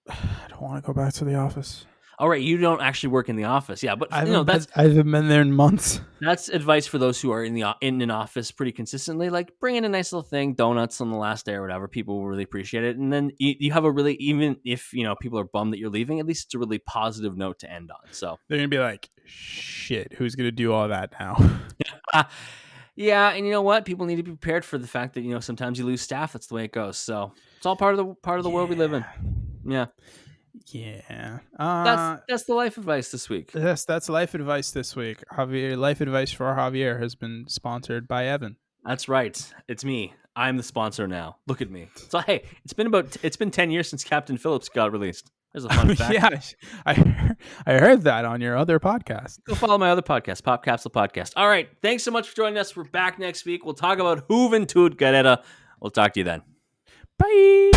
I don't want to go back to the office.
All right, you don't actually work in the office, yeah, but
I haven't been there in months.
That's advice for those who are in an office pretty consistently. Bring in a nice little thing, donuts on the last day or whatever. People will really appreciate it, and then you have a really, even if people are bummed that you're leaving, at least it's a really positive note to end on. So
they're gonna be like, "Shit, who's gonna do all that now?"
Yeah, and you know what? People need to be prepared for the fact that sometimes you lose staff. That's the way it goes. So it's all part of the world we live in. Yeah,
yeah.
That's the life advice this week.
Yes, that's life advice this week. Javier, life advice for Javier has been sponsored by Evan.
That's right. It's me. I'm the sponsor now. Look at me. So hey, it's been 10 years since Captain Phillips got released. There's a fun fact.
Yeah, I heard that on your other podcast.
Go follow my other podcast, Pop Capsule Podcast. All right. Thanks so much for joining us. We're back next week. We'll talk about Juventud Guerrera. We'll talk to you then.
Bye.